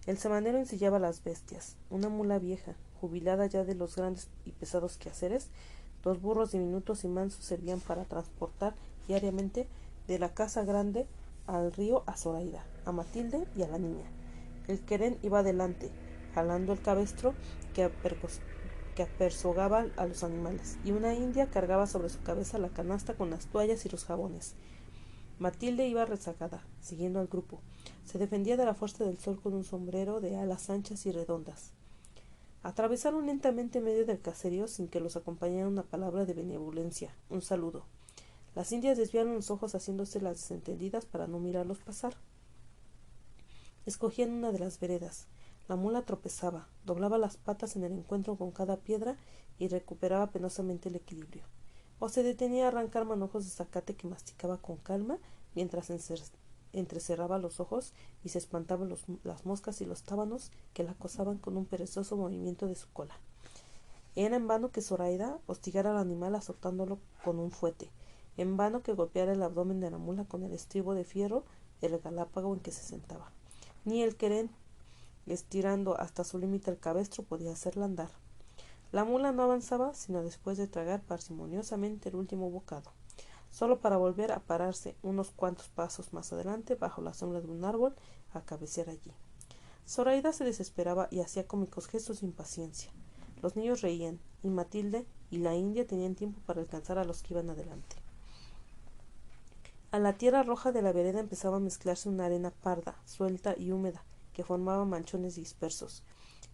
El semanero ensillaba las bestias, una mula vieja, jubilada ya de los grandes y pesados quehaceres, 2 burros diminutos y mansos servían para transportar diariamente de la casa grande al río a Zoraida, a Matilde y a la niña. El querén iba adelante, jalando el cabestro que apersogaba a los animales, y una india cargaba sobre su cabeza la canasta con las toallas y los jabones. Matilde iba rezagada, siguiendo al grupo. Se defendía de la fuerza del sol con un sombrero de alas anchas y redondas. Atravesaron lentamente medio del caserío sin que los acompañara una palabra de benevolencia, un saludo. Las indias desviaron los ojos haciéndose las desentendidas para no mirarlos pasar. Escogían una de las veredas. La mula tropezaba, doblaba las patas en el encuentro con cada piedra y recuperaba penosamente el equilibrio. O se detenía a arrancar manojos de zacate que masticaba con calma mientras entrecerraba los ojos y se espantaban las moscas y los tábanos que la acosaban con un perezoso movimiento de su cola. Era en vano que Zoraida hostigara al animal azotándolo con un fuete, en vano que golpeara el abdomen de la mula con el estribo de fierro del galápago en que se sentaba. Ni el querén, estirando hasta su límite el cabestro, podía hacerla andar. La mula no avanzaba sino después de tragar parsimoniosamente el último bocado, solo para volver a pararse unos cuantos pasos más adelante bajo la sombra de un árbol a cabecear allí. Zoraida se desesperaba y hacía cómicos gestos de impaciencia. Los niños reían, y Matilde y la india tenían tiempo para alcanzar a los que iban adelante. A la tierra roja de la vereda empezaba a mezclarse una arena parda, suelta y húmeda, que formaba manchones dispersos.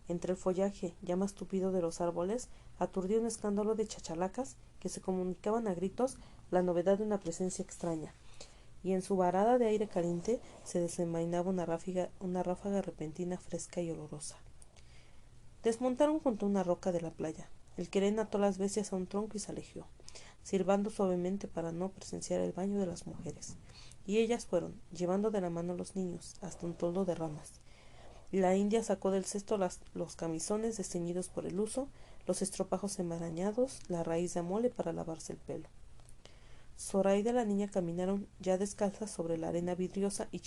Entre el follaje ya más tupido de los árboles aturdía un escándalo de chachalacas que se comunicaban a gritos la novedad de una presencia extraña, y en su varada de aire caliente se desenvainaba una ráfaga repentina fresca y olorosa. Desmontaron junto a una roca de la playa. El querén ató las bestias a un tronco y se alejó, silbando suavemente para no presenciar el baño de las mujeres, y ellas fueron, llevando de la mano a los niños, hasta un toldo de ramas. La india sacó del cesto los camisones desteñidos por el uso, los estropajos enmarañados, la raíz de amole para lavarse el pelo. Zoraida y la niña caminaron ya descalzas sobre la arena vidriosa y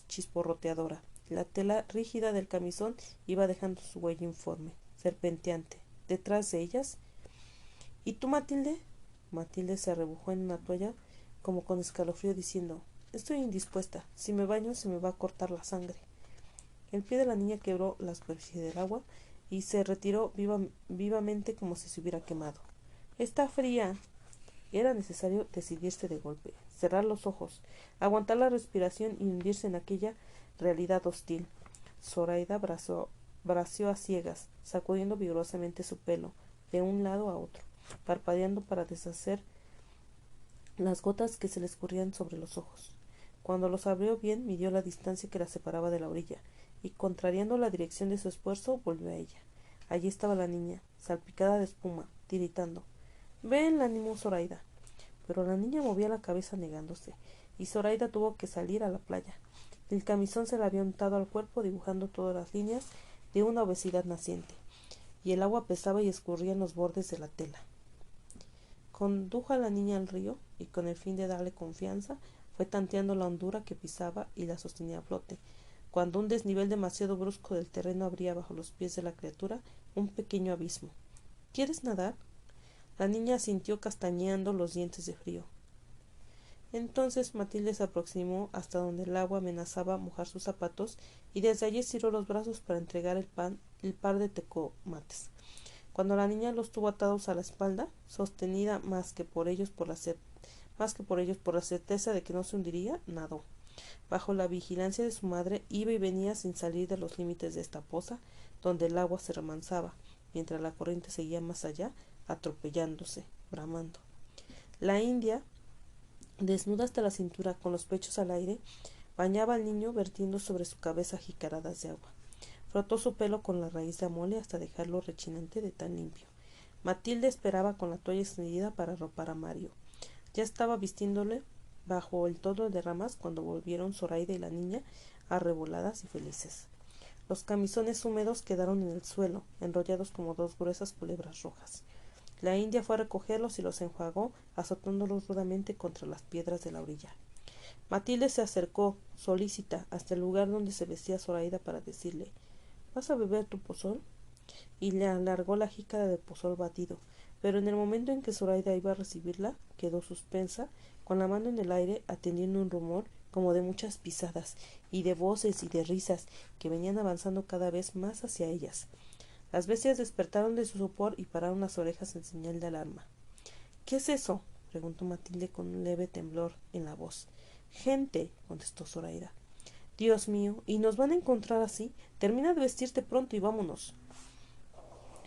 chisporroteadora. La tela rígida del camisón iba dejando su huella informe, serpenteante. Detrás de ellas. ¿Y tú, Matilde? Matilde se arrebujó en una toalla como con escalofrío diciendo: estoy indispuesta. Si me baño se me va a cortar la sangre. El pie de la niña quebró la superficie del agua y se retiró vivamente como si se hubiera quemado. Está fría. Era necesario decidirse de golpe, cerrar los ojos, aguantar la respiración y hundirse en aquella realidad hostil. Zoraida braceó a ciegas, sacudiendo vigorosamente su pelo de un lado a otro, parpadeando para deshacer las gotas que se le escurrían sobre los ojos. Cuando los abrió bien, midió la distancia que la separaba de la orilla, y contrariando la dirección de su esfuerzo, volvió a ella. Allí estaba la niña, salpicada de espuma, tiritando. —Ven —la animó Zoraida. Pero la niña movía la cabeza negándose, y Zoraida tuvo que salir a la playa. El camisón se le había untado al cuerpo, dibujando todas las líneas de una obesidad naciente, y el agua pesaba y escurría en los bordes de la tela. Condujo a la niña al río, y con el fin de darle confianza, fue tanteando la hondura que pisaba y la sostenía a flote, cuando un desnivel demasiado brusco del terreno abría bajo los pies de la criatura un pequeño abismo. —¿Quieres nadar? La niña asintió castañeando los dientes de frío. Entonces Matilde se aproximó hasta donde el agua amenazaba mojar sus zapatos, y desde allí estiró los brazos para entregar el par de tecomates. Cuando la niña los tuvo atados a la espalda, sostenida más que por ellos por la certeza de que no se hundiría, nadó. Bajo la vigilancia de su madre, iba y venía sin salir de los límites de esta poza, donde el agua se remansaba, mientras la corriente seguía más allá, atropellándose, bramando. La india, desnuda hasta la cintura, con los pechos al aire, bañaba al niño vertiendo sobre su cabeza jicaradas de agua. Frotó su pelo con la raíz de amole hasta dejarlo rechinante de tan limpio. Matilde esperaba con la toalla extendida para arropar a Mario. Ya estaba vistiéndole bajo el toldo de ramas cuando volvieron Zoraida y la niña arreboladas y felices. Los camisones húmedos quedaron en el suelo, enrollados como dos gruesas culebras rojas. La india fue a recogerlos y los enjuagó, azotándolos rudamente contra las piedras de la orilla. Matilde se acercó, solícita, hasta el lugar donde se vestía Zoraida para decirle: —¿Vas a beber tu pozol? Y le alargó la jícara de pozol batido, pero en el momento en que Zoraida iba a recibirla, quedó suspensa, con la mano en el aire, atendiendo un rumor como de muchas pisadas, y de voces y de risas, que venían avanzando cada vez más hacia ellas. Las bestias despertaron de su sopor y pararon las orejas en señal de alarma. —¿Qué es eso? —preguntó Matilde con un leve temblor en la voz. —Gente —contestó Zoraida. —Dios mío, ¿y nos van a encontrar así? Termina de vestirte pronto y vámonos.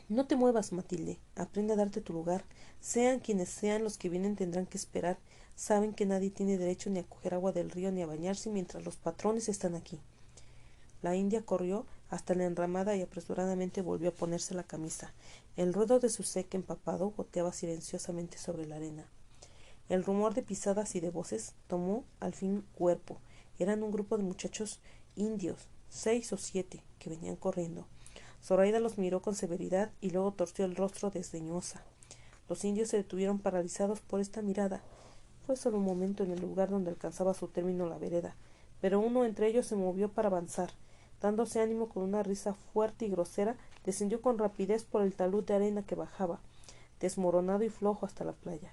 No te muevas, Matilde. Aprende a darte tu lugar. Sean quienes sean los que vienen, tendrán que esperar. Saben que nadie tiene derecho ni a coger agua del río ni a bañarse mientras los patrones están aquí. La india corrió hasta la enramada y apresuradamente volvió a ponerse la camisa. El ruedo de su seque empapado goteaba silenciosamente sobre la arena. El rumor de pisadas y de voces tomó al fin cuerpo. Eran un grupo de muchachos indios, 6 o 7, que venían corriendo. Zoraida los miró con severidad y luego torció el rostro desdeñosa. Los indios se detuvieron paralizados por esta mirada. Fue solo un momento en el lugar donde alcanzaba su término la vereda, pero uno entre ellos se movió para avanzar. Dándose ánimo con una risa fuerte y grosera, descendió con rapidez por el talud de arena que bajaba, desmoronado y flojo, hasta la playa.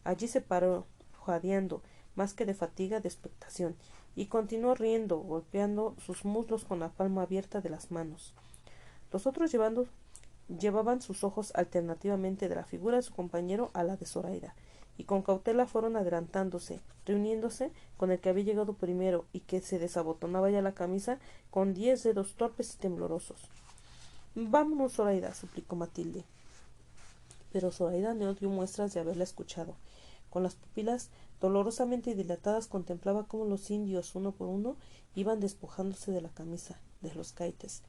Allí se paró, jadeando, más que de fatiga, de expectación, y continuó riendo, golpeando sus muslos con la palma abierta de las manos. Los otros llevaban sus ojos alternativamente de la figura de su compañero a la de Zoraida, y con cautela fueron adelantándose, reuniéndose con el que había llegado primero y que se desabotonaba ya la camisa con 10 dedos torpes y temblorosos. —Vámonos, Zoraida —suplicó Matilde. Pero Zoraida no dio muestras de haberla escuchado. Con las pupilas dolorosamente dilatadas contemplaba cómo los indios, uno por uno, iban despojándose de la camisa, de los caites.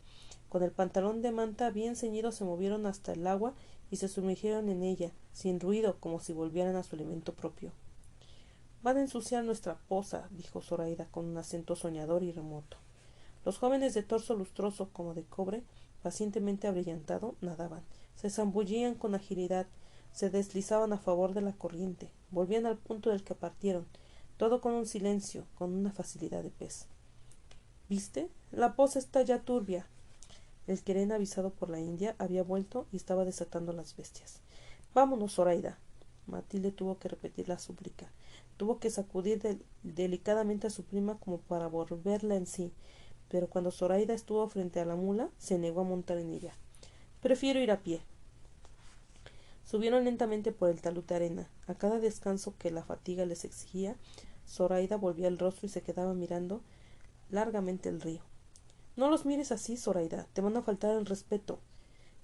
Con el pantalón de manta bien ceñido se movieron hasta el agua y se sumergieron en ella, sin ruido, como si volvieran a su elemento propio. —Van a ensuciar nuestra poza —dijo Zoraida con un acento soñador y remoto. Los jóvenes de torso lustroso como de cobre, pacientemente abrillantado, nadaban, se zambullían con agilidad, se deslizaban a favor de la corriente, volvían al punto del que partieron, todo con un silencio, con una facilidad de pez. —¿Viste? La poza está ya turbia. El querén, avisado por la india, había vuelto y estaba desatando las bestias. —Vámonos, Zoraida. Matilde tuvo que repetir la súplica. Tuvo que sacudir delicadamente a su prima como para volverla en sí, pero cuando Zoraida estuvo frente a la mula, se negó a montar en ella. —Prefiero ir a pie. Subieron lentamente por el talud de arena. A cada descanso que la fatiga les exigía, Zoraida volvía el rostro y se quedaba mirando largamente el río. No los mires así, Zoraida, te van a faltar el respeto.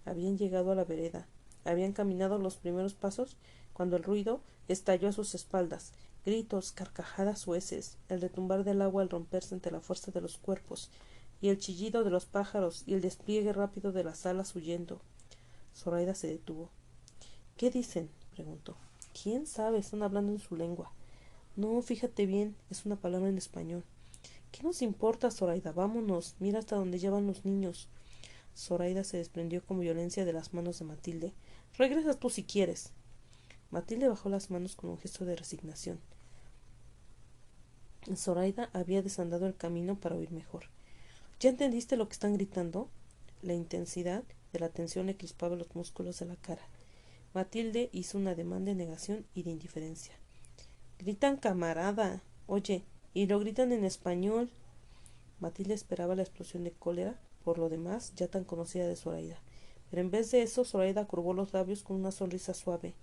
Habían llegado a la vereda. Habían caminado los primeros pasos cuando el ruido estalló a sus espaldas. Gritos, carcajadas sueces, el retumbar del agua al romperse ante la fuerza de los cuerpos, y el chillido de los pájaros y el despliegue rápido de las alas huyendo. Zoraida se detuvo. ¿Qué dicen? Preguntó. ¿Quién sabe? Están hablando en su lengua. No, fíjate bien, es una palabra en español. ¿Qué nos importa, Zoraida? Vámonos, mira hasta donde llevan los niños. Zoraida se desprendió con violencia de las manos de Matilde. Regresa tú si quieres. Matilde bajó las manos con un gesto de resignación. Zoraida había desandado el camino para oír mejor. ¿Ya entendiste lo que están gritando? La intensidad de la tensión le crispaba los músculos de la cara. Matilde hizo un ademán de negación y de indiferencia. Gritan camarada. Oye, y lo gritan en español. Matilde esperaba la explosión de cólera, por lo demás ya tan conocida de Zoraida. Pero en vez de eso, Zoraida curvó los labios con una sonrisa suave,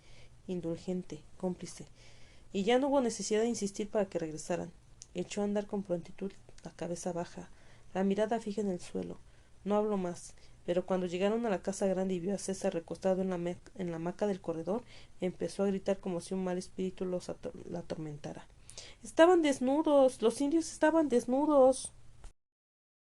indulgente, cómplice. Y ya no hubo necesidad de insistir para que regresaran. Echó a andar con prontitud, la cabeza baja, la mirada fija en el suelo. No habló más, pero cuando llegaron a la casa grande y vio a César recostado en la hamaca del corredor, empezó a gritar como si un mal espíritu la atormentara. Estaban desnudos, los indios estaban desnudos.